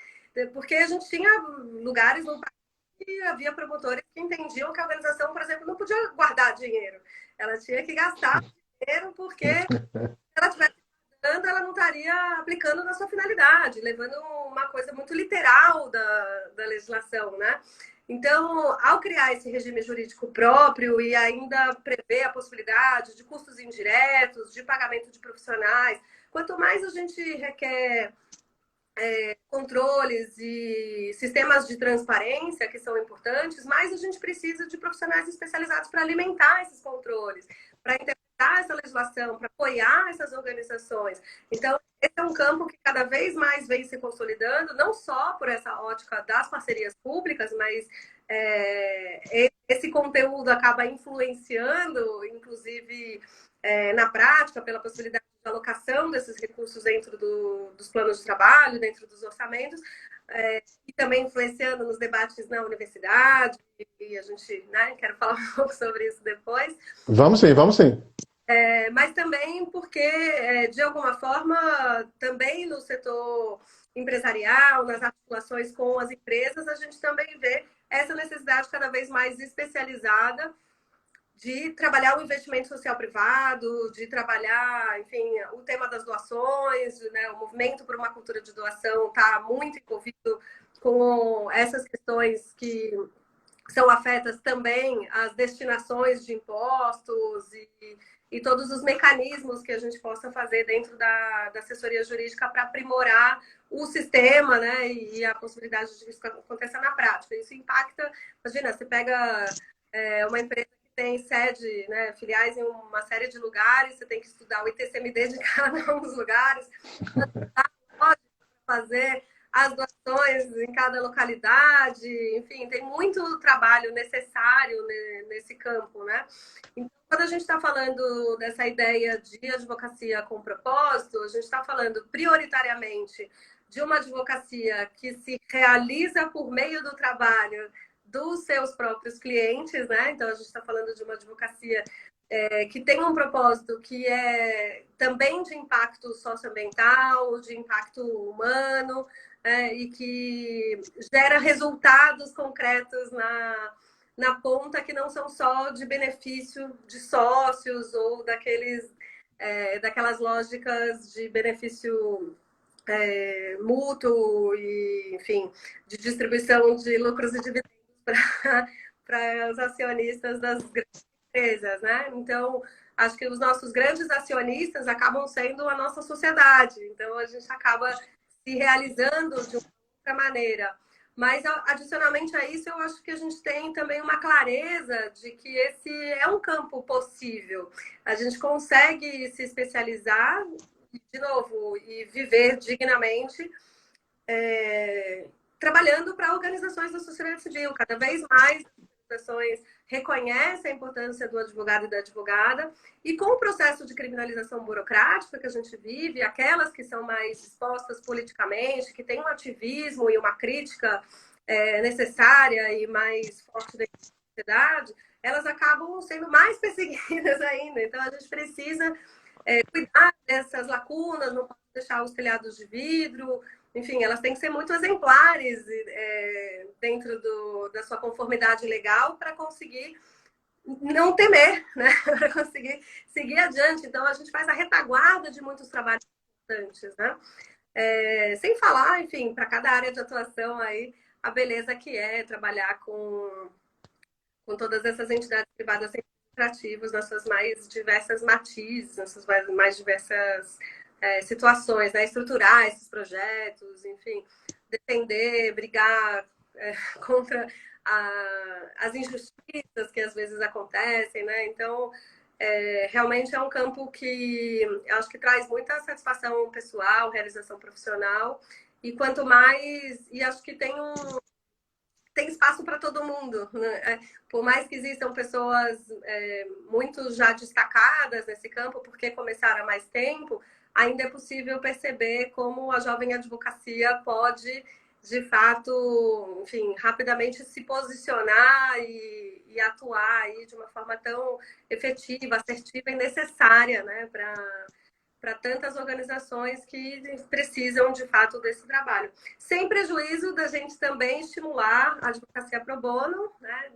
Porque a gente tinha lugares no país que havia promotores que entendiam que a organização, por exemplo, não podia guardar dinheiro. Ela tinha que gastar dinheiro porque se ela tivesse guardando, ela não estaria aplicando na sua finalidade, levando uma coisa muito literal da legislação, né? Então, ao criar esse regime jurídico próprio e ainda prever a possibilidade de custos indiretos, de pagamento de profissionais, quanto mais a gente requer controles e sistemas de transparência que são importantes, mais a gente precisa de profissionais especializados para alimentar esses controles, para interpretar essa legislação, para apoiar essas organizações. Então, esse é um campo que cada vez mais vem se consolidando, não só por essa ótica das parcerias públicas, mas esse conteúdo acaba influenciando, inclusive, na prática, pela possibilidade de alocação desses recursos dentro dos planos de trabalho, dentro dos orçamentos, e também influenciando nos debates na universidade, e a gente, né, quero falar um pouco sobre isso depois. Vamos sim, vamos sim. Mas também porque, de alguma forma, também no setor empresarial, nas articulações com as empresas, a gente também vê essa necessidade cada vez mais especializada de trabalhar o investimento social privado, de trabalhar, enfim, o tema das doações, né? O movimento por uma cultura de doação está muito envolvido com essas questões que são afetas também às destinações de impostos e todos os mecanismos que a gente possa fazer dentro da assessoria jurídica para aprimorar o sistema, né? E a possibilidade de que isso aconteça na prática. Isso impacta, imagina, você pega uma empresa tem sede, né, filiais em uma série de lugares, você tem que estudar o ITCMD de cada um dos lugares, pode fazer as doações em cada localidade, enfim, tem muito trabalho necessário nesse campo, né? Então, quando a gente está falando dessa ideia de advocacia com propósito, a gente está falando prioritariamente de uma advocacia que se realiza por meio do trabalho dos seus próprios clientes, né? Então, a gente está falando de uma advocacia que tem um propósito que é também de impacto socioambiental, de impacto humano, e que gera resultados concretos na ponta que não são só de benefício de sócios ou daquelas lógicas de benefício mútuo e, enfim, de distribuição de lucros e dividendos para os acionistas das grandes empresas, né? Então, acho que os nossos grandes acionistas acabam sendo a nossa sociedade. Então, a gente acaba se realizando de uma outra maneira. Mas, adicionalmente a isso, eu acho que a gente tem também uma clareza de que esse é um campo possível. A gente consegue se especializar, de novo, e viver dignamente, trabalhando para organizações da sociedade civil. Cada vez mais as organizações reconhecem a importância do advogado e da advogada, e com o processo de criminalização burocrática que a gente vive, aquelas que são mais expostas politicamente, que têm um ativismo e uma crítica necessária e mais forte da sociedade, elas acabam sendo mais perseguidas ainda. Então, a gente precisa cuidar dessas lacunas, não pode deixar os telhados de vidro, enfim, elas têm que ser muito exemplares dentro da sua conformidade legal para conseguir não temer, né? Para conseguir seguir adiante. Então, a gente faz a retaguarda de muitos trabalhos importantes, né? Sem falar, enfim, para cada área de atuação aí, a beleza que é trabalhar com todas essas entidades privadas sem lucrativos nas suas mais diversas matizes, nas suas mais diversas situações, né? Estruturar esses projetos, enfim, defender, brigar contra as injustiças que às vezes acontecem, né? Então, realmente é um campo que eu acho que traz muita satisfação pessoal, realização profissional, e quanto mais, e acho que tem espaço para todo mundo, né? Por mais que existam pessoas muito já destacadas nesse campo, porque começaram há mais tempo, ainda é possível perceber como a jovem advocacia pode de fato, enfim, rapidamente se posicionar e atuar aí de uma forma tão efetiva, assertiva e necessária, né, para tantas organizações que precisam, de fato, desse trabalho. Sem prejuízo da gente também estimular a advocacia pro bono, né,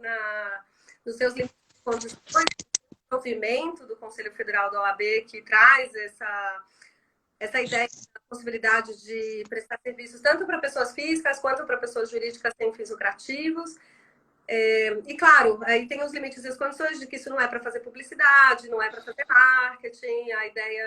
nos seus limites de condições, movimento do Conselho Federal da OAB, que traz essa ideia da possibilidade de prestar serviços tanto para pessoas físicas quanto para pessoas jurídicas sem fins lucrativos. E claro, aí tem os limites e as condições de que isso não é para fazer publicidade, não é para fazer marketing, a ideia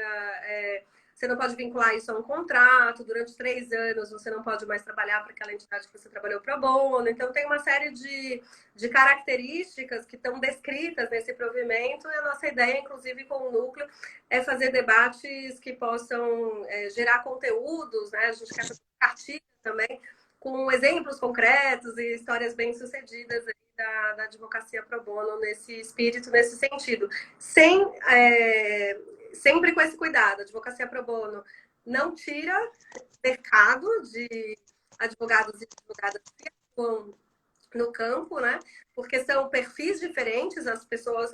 é você não pode vincular isso a um contrato, durante 3 anos você não pode mais trabalhar para aquela entidade que você trabalhou pro bono, então tem uma série de características que estão descritas nesse provimento e a nossa ideia, inclusive com o núcleo, é fazer debates que possam gerar conteúdos, né? A gente quer fazer cartilha também, com exemplos concretos e histórias bem-sucedidas da advocacia pro bono nesse espírito, nesse sentido. Sempre com esse cuidado, a advocacia pro bono não tira mercado de advogados e advogadas que atuam no campo, né? Porque são perfis diferentes, as pessoas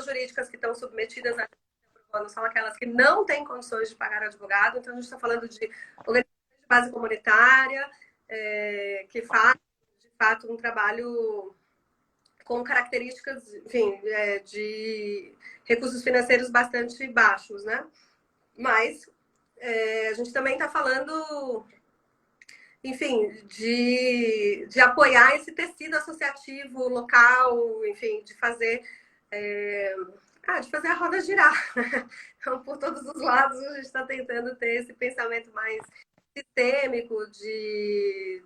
jurídicas que estão submetidas à advocacia pro bono são aquelas que não têm condições de pagar advogado, então a gente está falando de organizações de base comunitária, que faz, de fato, um trabalho com características, enfim, de recursos financeiros bastante baixos, né? Mas a gente também está falando, enfim, de apoiar esse tecido associativo local, enfim, de fazer a roda girar. Então, por todos os lados, a gente está tentando ter esse pensamento mais sistêmico,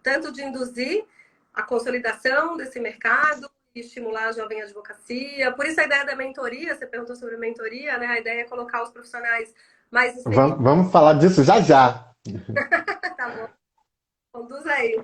tanto de induzir a consolidação desse mercado e estimular a jovem advocacia. Por isso a ideia da mentoria, você perguntou sobre mentoria, né? A ideia é colocar os profissionais mais experientes. Vamos falar disso já já. Tá bom. Conduz aí.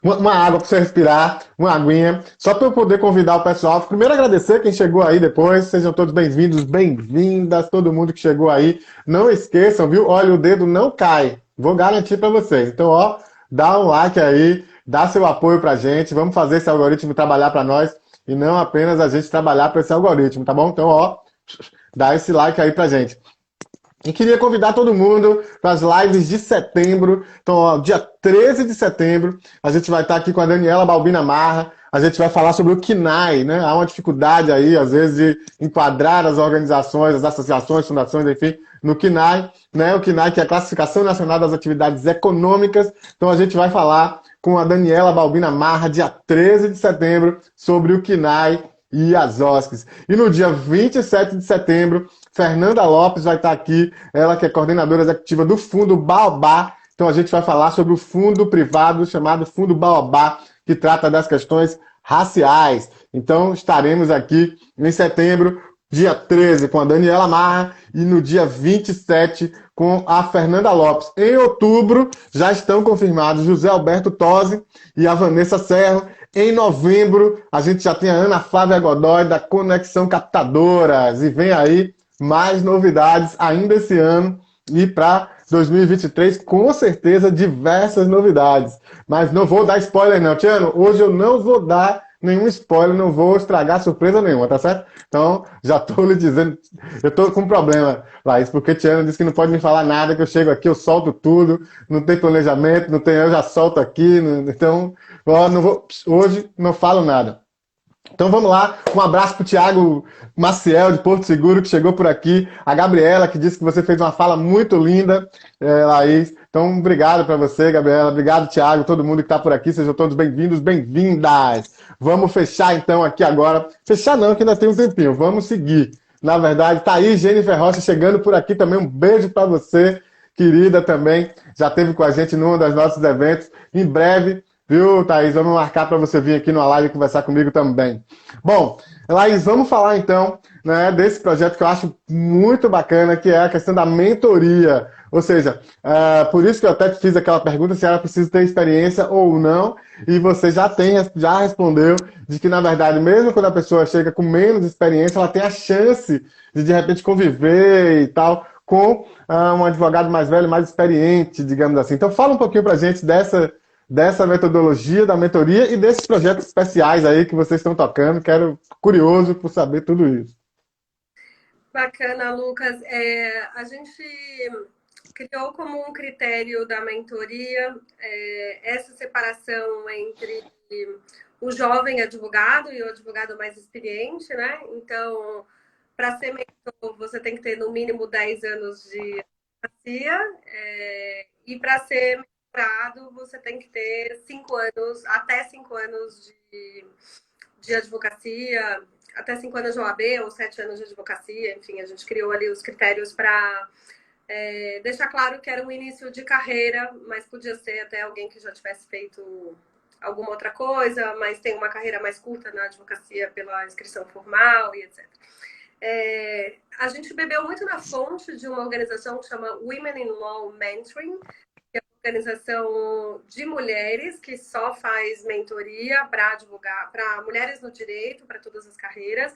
Uma água para você respirar, uma aguinha, só para eu poder convidar o pessoal. Primeiro agradecer quem chegou aí depois, sejam todos bem-vindos, bem-vindas, todo mundo que chegou aí. Não esqueçam, viu? Olha, o dedo não cai, vou garantir para vocês. Então, ó, dá um like aí, dá seu apoio pra gente, vamos fazer esse algoritmo trabalhar para nós e não apenas a gente trabalhar para esse algoritmo, tá bom? Então, ó, dá esse like aí pra gente. E queria convidar todo mundo para as lives de setembro. Então, ó, dia 13 de setembro, a gente vai estar aqui com a Daniela Balbina Marra. A gente vai falar sobre o KNAI, né? Há uma dificuldade aí, às vezes, de enquadrar as organizações, as associações, fundações, enfim, no KNAI, né? O KNAI, que é a Classificação Nacional das Atividades Econômicas. Então, a gente vai falar com a Daniela Balbina Marra, dia 13 de setembro, sobre o KNAI e as OSCs. E no dia 27 de setembro, Fernanda Lopes vai estar aqui, ela que é coordenadora executiva do Fundo Baobá. Então a gente vai falar sobre o fundo privado chamado Fundo Baobá, que trata das questões raciais. Então estaremos aqui em setembro, dia 13 com a Daniela Marra e no dia 27 com a Fernanda Lopes. Em outubro já estão confirmados José Alberto Tosi e a Vanessa Serro. Em novembro a gente já tem a Ana Flávia Godoy da Conexão Captadoras e vem aí mais novidades ainda esse ano e para 2023, com certeza, diversas novidades. Mas não vou dar spoiler não, Tiano. Hoje eu não vou dar nenhum spoiler, não vou estragar surpresa nenhuma, tá certo? Então, já estou lhe dizendo, eu estou com um problema, Laís, porque Tiano disse que não pode me falar nada, que eu chego aqui, eu solto tudo, não tem planejamento, não tem, eu já solto aqui, então, ó, não vou, hoje não falo nada. Então vamos lá, um abraço para o Thiago Maciel de Porto Seguro, que chegou por aqui, a Gabriela, que disse que você fez uma fala muito linda, Laís. Então, obrigado para você, Gabriela, obrigado, Thiago, todo mundo que está por aqui, sejam todos bem-vindos, bem-vindas. Vamos fechar então aqui agora, fechar não, que ainda tem um tempinho, vamos seguir. Na verdade, tá aí Jennifer Rocha chegando por aqui também, um beijo para você, querida também, já esteve com a gente num dos nossos eventos, em breve. Viu, Thaís? Vamos marcar para você vir aqui numa live conversar comigo também. Bom, Laís, vamos falar então, né, desse projeto que eu acho muito bacana, que é a questão da mentoria. Ou seja, por isso que eu até te fiz aquela pergunta se ela precisa ter experiência ou não, e você já respondeu de que, na verdade, mesmo quando a pessoa chega com menos experiência, ela tem a chance de repente, conviver e tal com um advogado mais velho, mais experiente, digamos assim. Então, fala um pouquinho para a gente dessa metodologia, da mentoria e desses projetos especiais aí que vocês estão tocando. Quero, curioso por saber tudo isso. Bacana, Lucas. A gente criou como um critério da mentoria essa separação entre o jovem advogado e o advogado mais experiente, né? Então, para ser mentor, você tem que ter no mínimo 10 anos de advocacia, e para ser mentorado, você tem que ter 5 anos, até 5 anos de advocacia, até 5 anos de OAB ou 7 anos de advocacia. Enfim, a gente criou ali os critérios para deixar claro que era um início de carreira, mas podia ser até alguém que já tivesse feito alguma outra coisa, mas tem uma carreira mais curta na advocacia pela inscrição formal e etc. A gente bebeu muito na fonte de uma organização que chama Women in Law Mentoring, que é uma organização de mulheres que só faz mentoria para advogar, para mulheres no direito, para todas as carreiras.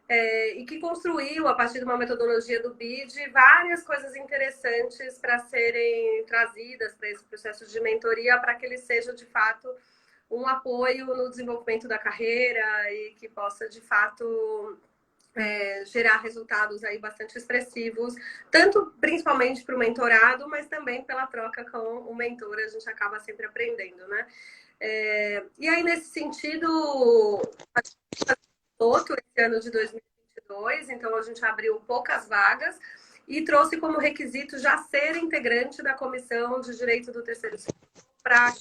E que construiu, a partir de uma metodologia do BID, várias coisas interessantes para serem trazidas para esse processo de mentoria, para que ele seja, de fato, um apoio no desenvolvimento da carreira e que possa, de fato, gerar resultados aí bastante expressivos, tanto principalmente para o mentorado, mas também pela troca com o mentor, a gente acaba sempre aprendendo, né? E aí, nesse sentido, outro esse ano de 2022, então a gente abriu poucas vagas e trouxe como requisito já ser integrante da Comissão de Direito do Terceiro Setor, para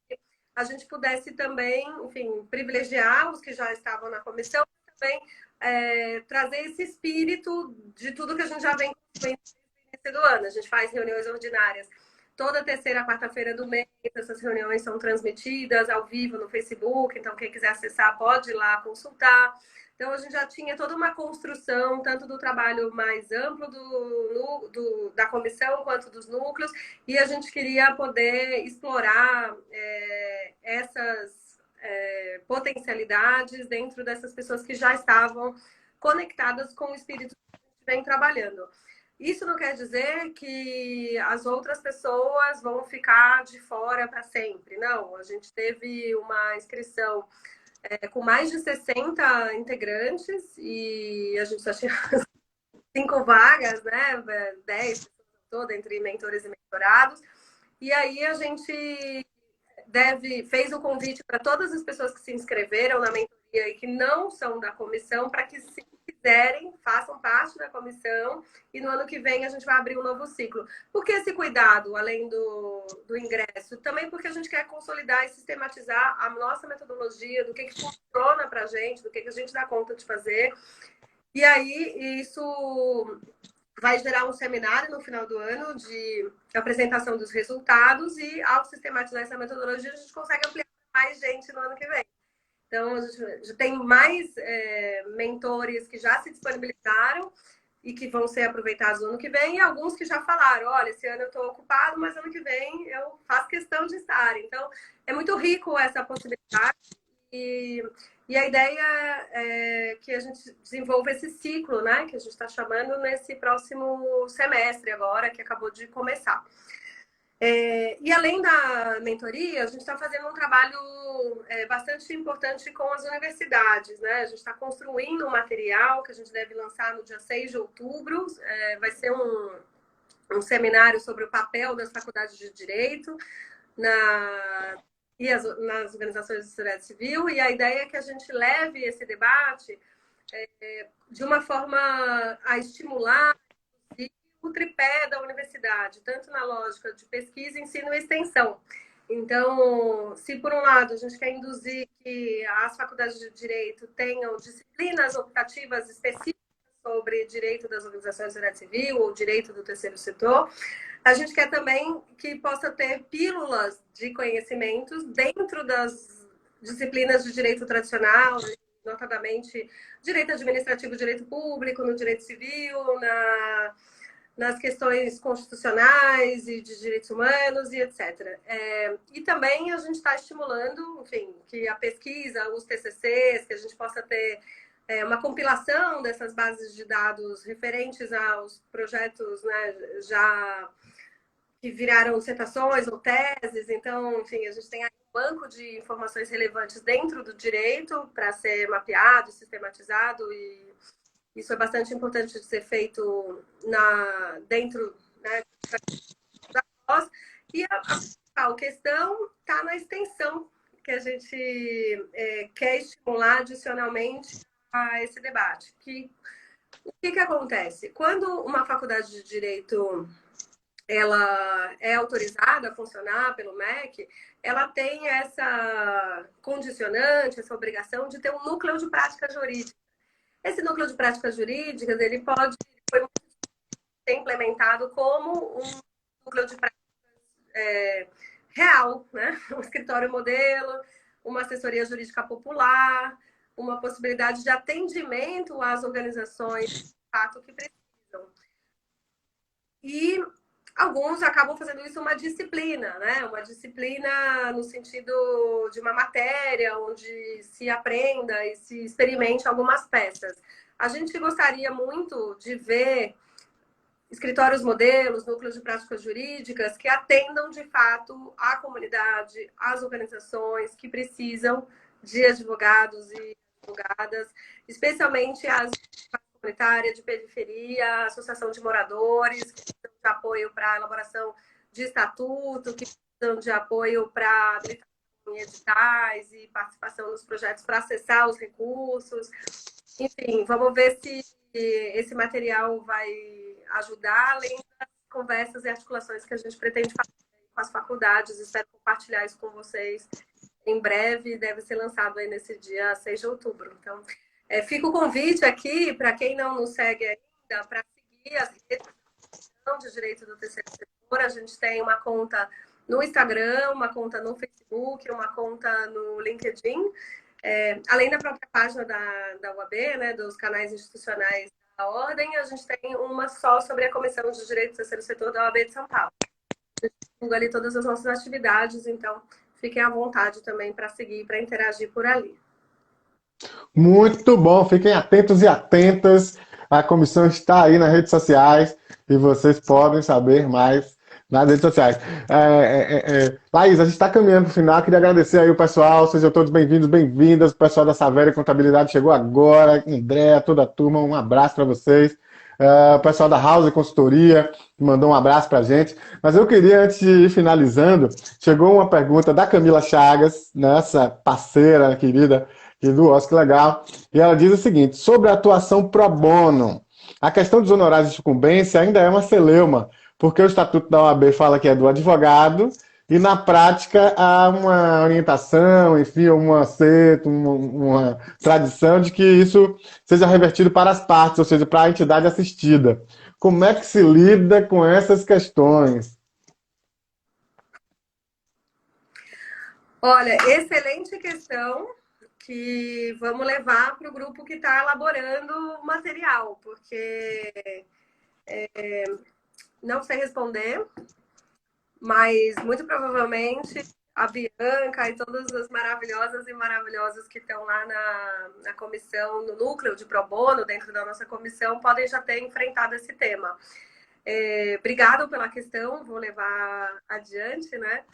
que a gente pudesse também, enfim, privilegiar os que já estavam na comissão, também trazer esse espírito de tudo que a gente já vem construindo desde o início do ano. A gente faz reuniões ordinárias toda terceira, quarta-feira do mês. Essas reuniões são transmitidas ao vivo no Facebook, então quem quiser acessar pode ir lá consultar. Então, a gente já tinha toda uma construção, tanto do trabalho mais amplo da comissão, quanto dos núcleos, e a gente queria poder explorar essas potencialidades dentro dessas pessoas que já estavam conectadas com o espírito que a gente vem trabalhando. Isso não quer dizer que as outras pessoas vão ficar de fora para sempre. Não, a gente teve uma inscrição com mais de 60 integrantes e a gente só tinha 5 vagas, né? 10 toda entre mentores e mentorados. E aí a gente fez o convite para todas as pessoas que se inscreveram na mentoria e que não são da comissão, para que, se quiserem, façam parte da comissão, e no ano que vem a gente vai abrir um novo ciclo. Por que esse cuidado, além do ingresso? Também porque a gente quer consolidar e sistematizar a nossa metodologia, do que funciona para a gente, do que a gente dá conta de fazer. E aí, isso vai gerar um seminário no final do ano de apresentação dos resultados, e ao sistematizar essa metodologia, a gente consegue ampliar mais gente no ano que vem. Então, a gente já tem mais mentores que já se disponibilizaram e que vão ser aproveitados no ano que vem, e alguns que já falaram, olha, esse ano eu estou ocupado, mas ano que vem eu faço questão de estar. Então, é muito rico essa possibilidade. E a ideia é que a gente desenvolva esse ciclo, né? Que a gente está chamando nesse próximo semestre agora, que acabou de começar. E além da mentoria, a gente está fazendo um trabalho bastante importante com as universidades, né? A gente está construindo um material que a gente deve lançar no dia 6 de outubro. Vai ser um seminário sobre o papel das faculdades de Direito nas organizações de sociedade civil, e a ideia é que a gente leve esse debate de uma forma a estimular o tripé da universidade, tanto na lógica de pesquisa, ensino e extensão. Então, se por um lado a gente quer induzir que as faculdades de direito tenham disciplinas optativas específicas sobre direito das organizações da sociedade civil ou direito do terceiro setor, a gente quer também que possa ter pílulas de conhecimentos dentro das disciplinas de direito tradicional, notadamente direito administrativo, direito público, no direito civil, nas questões constitucionais e de direitos humanos e etc. E também a gente está estimulando, enfim, que a pesquisa, os TCCs, que a gente possa ter uma compilação dessas bases de dados referentes aos projetos, né, já que viraram dissertações ou teses. Então, enfim, a gente tem aí um banco de informações relevantes dentro do direito para ser mapeado, sistematizado, e isso é bastante importante de ser feito dentro, né, da pós. E a principal questão está na extensão que a gente quer estimular adicionalmente a esse debate. O que acontece? Quando uma faculdade de direito ela é autorizada a funcionar pelo MEC, ela tem essa condicionante, essa obrigação de ter um núcleo de prática jurídica. Esse núcleo de práticas jurídicas, ele foi ser implementado como um núcleo de práticas real, né? Um escritório modelo, uma assessoria jurídica popular, uma possibilidade de atendimento às organizações de fato que precisam. E alguns acabam fazendo isso uma disciplina, né? Uma disciplina no sentido de uma matéria onde se aprenda e se experimente algumas peças. A gente gostaria muito de ver escritórios modelos, núcleos de práticas jurídicas que atendam de fato a comunidade, as organizações que precisam de advogados e advogadas, especialmente as comunitárias de periferia, associação de moradores, que precisam de apoio para a elaboração de estatuto, que precisam de apoio para habilitação em editais e participação nos projetos para acessar os recursos. Enfim, vamos ver se esse material vai ajudar, além das conversas e articulações que a gente pretende fazer com as faculdades. Espero compartilhar isso com vocês em breve. Deve ser lançado aí nesse dia 6 de outubro. Então, fica o convite aqui, para quem não nos segue ainda, para seguir as redes de direito do terceiro setor. A gente tem uma conta no Instagram, uma conta no Facebook, uma conta no LinkedIn. Além da própria página da UAB, né, dos canais institucionais da Ordem, a gente tem uma só sobre a Comissão de Direito do Terceiro Setor da OAB de São Paulo. A gente divulga ali todas as nossas atividades, então fiquem à vontade também para seguir, para interagir por ali. Muito bom, fiquem atentos e atentas. A comissão está aí nas redes sociais e vocês podem saber mais nas redes sociais. Laís, a gente está caminhando para o final. Queria agradecer aí o pessoal. Sejam todos bem-vindos, bem-vindas. O pessoal da Saveria Contabilidade chegou agora. André, toda a turma, um abraço para vocês. O pessoal da House Consultoria mandou um abraço para a gente. Mas eu queria, antes de ir finalizando, chegou uma pergunta da Camila Chagas, nossa parceira querida, e do Oscar Legal, e ela diz o seguinte: sobre a atuação pro bono, a questão dos honorários de sucumbência ainda é uma celeuma, porque o Estatuto da OAB fala que é do advogado, e na prática há uma orientação, enfim, um acerto, uma tradição de que isso seja revertido para as partes, ou seja, para a entidade assistida. Como é que se lida com essas questões? Olha, excelente questão, que vamos levar para o grupo que está elaborando o material, porque não sei responder, mas muito provavelmente a Bianca e todas as maravilhosas e maravilhosos que estão lá na comissão, no núcleo de pro bono, dentro da nossa comissão, podem já ter enfrentado esse tema. Obrigada pela questão, vou levar adiante, né?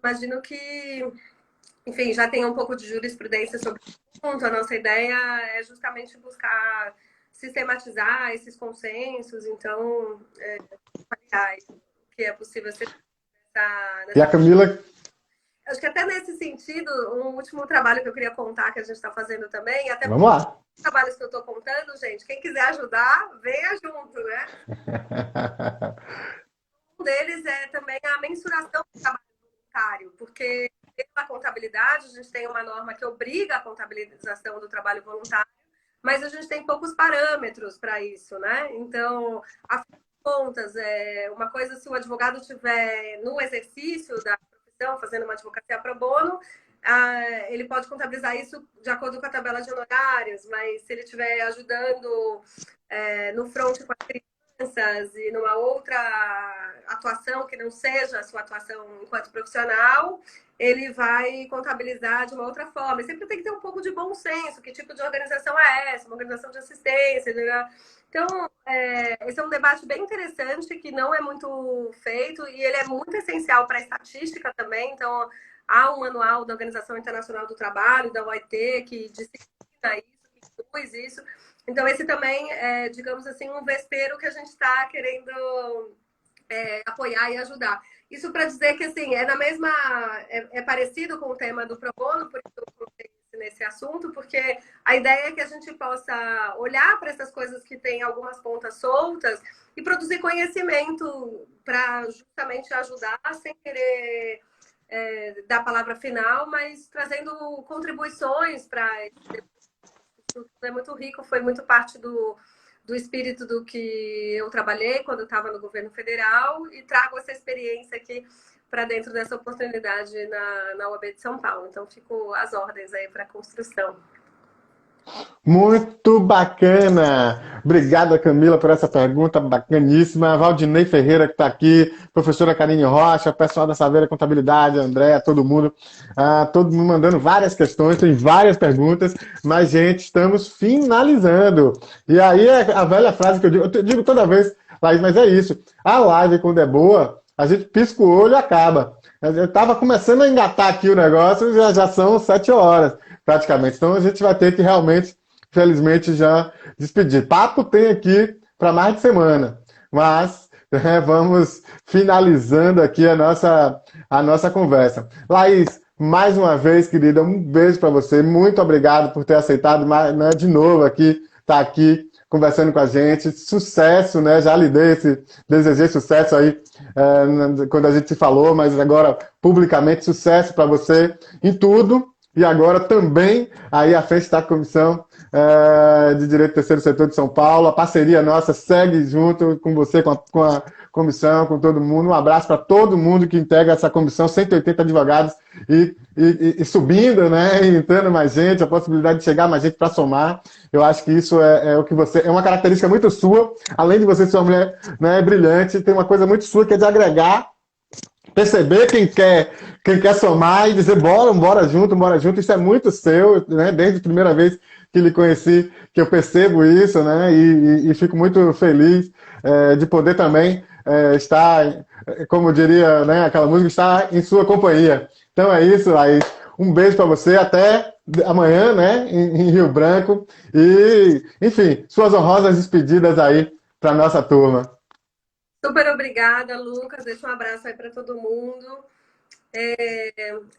Imagino que, enfim, já tem um pouco de jurisprudência sobre o assunto. A nossa ideia é justamente buscar sistematizar esses consensos, então, o que é possível ser E a Camila... Acho que até nesse sentido, um último trabalho que eu queria contar que a gente está fazendo também, até Vamos lá. os trabalhos que eu estou contando, gente, quem quiser ajudar, venha junto, né? Um deles é também a mensuração do trabalho voluntário, porque pela contabilidade a gente tem uma norma que obriga a contabilização do trabalho voluntário, mas a gente tem poucos parâmetros para isso, né? Então, afinal de contas, uma coisa se o advogado estiver no exercício da profissão, fazendo uma advocacia pro bono, ele pode contabilizar isso de acordo com a tabela de honorários, mas se ele estiver ajudando no front com a finanças e numa outra atuação que não seja a sua atuação enquanto profissional, ele vai contabilizar de uma outra forma. E sempre tem que ter um pouco de bom senso. Que tipo de organização é essa? Uma organização de assistência? Então, esse é um debate bem interessante que não é muito feito e ele é muito essencial para a estatística também. Então, há um manual da Organização Internacional do Trabalho, da OIT, que disciplina isso, que inclui isso. Então, esse também é, digamos assim, um vespeiro que a gente está querendo apoiar e ajudar. Isso para dizer que, assim, é na mesma... É parecido com o tema do pro bono, por isso eu coloquei nesse assunto, porque a ideia é que a gente possa olhar para essas coisas que têm algumas pontas soltas e produzir conhecimento para justamente ajudar, sem querer dar a palavra final, mas trazendo contribuições para... Isso é muito rico, foi muito parte do espírito do que eu trabalhei quando eu estava no governo federal e trago essa experiência aqui para dentro dessa oportunidade na UAB de São Paulo. Então, fico às ordens aí para a construção. Muito bacana! Obrigada, Camila, por essa pergunta bacaníssima. Valdinei Ferreira, que está aqui, professora Karine Rocha, pessoal da Saveira Contabilidade, André, todo mundo mandando várias questões, tem várias perguntas, mas, gente, estamos finalizando. E aí, a velha frase que eu digo toda vez, Laís, mas é isso, a live, quando é boa, a gente pisca o olho e acaba. Eu estava começando a engatar aqui o negócio, já são 7 horas, praticamente. Então, a gente vai ter que realmente, felizmente, já despedir. Papo tem aqui para mais de semana, mas vamos finalizando aqui a nossa conversa. Laís, mais uma vez, querida, um beijo para você. Muito obrigado por ter aceitado de novo aqui, estar aqui conversando com a gente. Sucesso, né? Já lhe desejei sucesso aí quando a gente se falou, mas agora, publicamente, sucesso para você em tudo. E agora também aí à frente da Comissão de Direito do Terceiro Setor de São Paulo. A parceria nossa segue junto com você, com a comissão, com todo mundo. Um abraço para todo mundo que integra essa comissão, 180 advogados e subindo, né? E entrando mais gente, a possibilidade de chegar mais gente para somar. Eu acho que isso é o que você... É uma característica muito sua, além de você ser uma mulher, né, brilhante, tem uma coisa muito sua que é de agregar, perceber quem quer somar e dizer bora junto, isso é muito seu, né? Desde a primeira vez que lhe conheci, que eu percebo isso, né? E fico muito feliz de poder também estar, como diria, né, aquela música, estar em sua companhia. Então é isso, aí. Um beijo para você, até amanhã, né, em Rio Branco. E, enfim, suas honrosas despedidas aí para nossa turma. Super obrigada, Lucas. Deixa um abraço aí para todo mundo.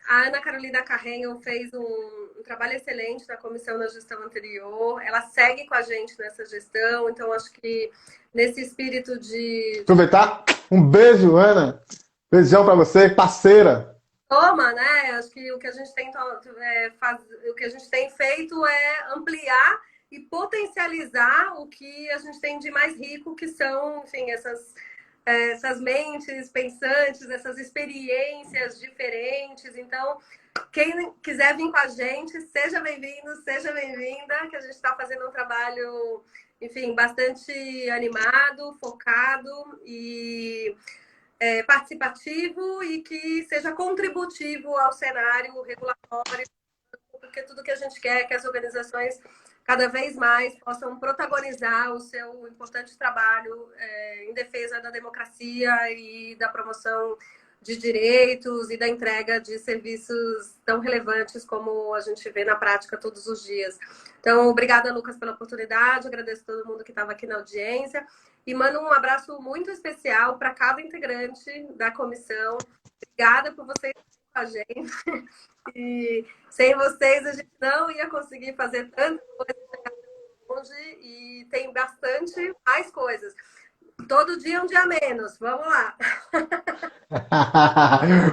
A Ana Carolina Carrenho fez um trabalho excelente na comissão na gestão anterior. Ela segue com a gente nessa gestão, então acho que nesse espírito de... Aproveitar, um beijo, Ana. Beijão para você, parceira. Toma, né? Acho que o que a gente tem feito é ampliar e potencializar o que a gente tem de mais rico, que são, enfim, essas mentes pensantes, essas experiências diferentes. Então, quem quiser vir com a gente, seja bem-vindo, seja bem-vinda, que a gente está fazendo um trabalho, enfim, bastante animado, focado e participativo e que seja contributivo ao cenário regulatório, porque tudo que a gente quer é que as organizações cada vez mais possam protagonizar o seu importante trabalho em defesa da democracia e da promoção de direitos e da entrega de serviços tão relevantes como a gente vê na prática todos os dias. Então, obrigada, Lucas, pela oportunidade, agradeço a todo mundo que estava aqui na audiência e mando um abraço muito especial para cada integrante da comissão. Obrigada por vocês estarem com a gente. E sem vocês a gente não ia conseguir fazer tanta coisa longe e tem bastante mais coisas. Todo dia um dia menos. Vamos lá.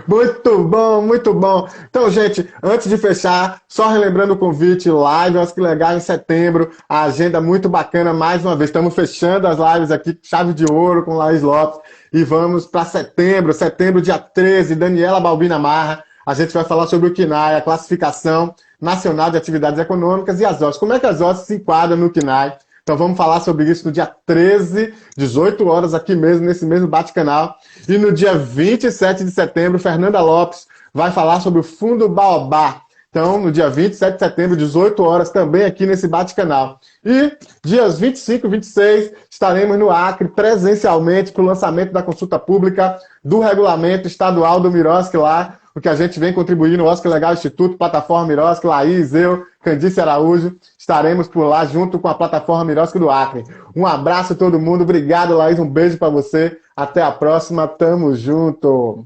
Muito bom, muito bom. Então, gente, antes de fechar, só relembrando o convite, live, acho que legal, em setembro, a agenda muito bacana, mais uma vez, estamos fechando as lives aqui, chave de ouro com Laís Lopes, e vamos para setembro, dia 13, Daniela Balbina Marra, a gente vai falar sobre o CNAE, a Classificação Nacional de Atividades Econômicas e as OSCE. Como é que as OSCE se enquadram no CNAE? Então vamos falar sobre isso no dia 13, 18 horas, aqui mesmo, nesse mesmo bate-canal. E no dia 27 de setembro, Fernanda Lopes vai falar sobre o Fundo Baobá. Então, no dia 27 de setembro, 18 horas, também aqui nesse bate-canal. E dias 25 e 26, estaremos no Acre, presencialmente, para o lançamento da consulta pública do regulamento estadual do Miroski lá, o que a gente vem contribuindo no Oscar Legal Instituto, Plataforma Miroski, Laís, eu, Candice Araújo, estaremos por lá junto com a Plataforma Miroski do Acre. Um abraço a todo mundo, obrigado, Laís, um beijo para você, até a próxima, tamo junto!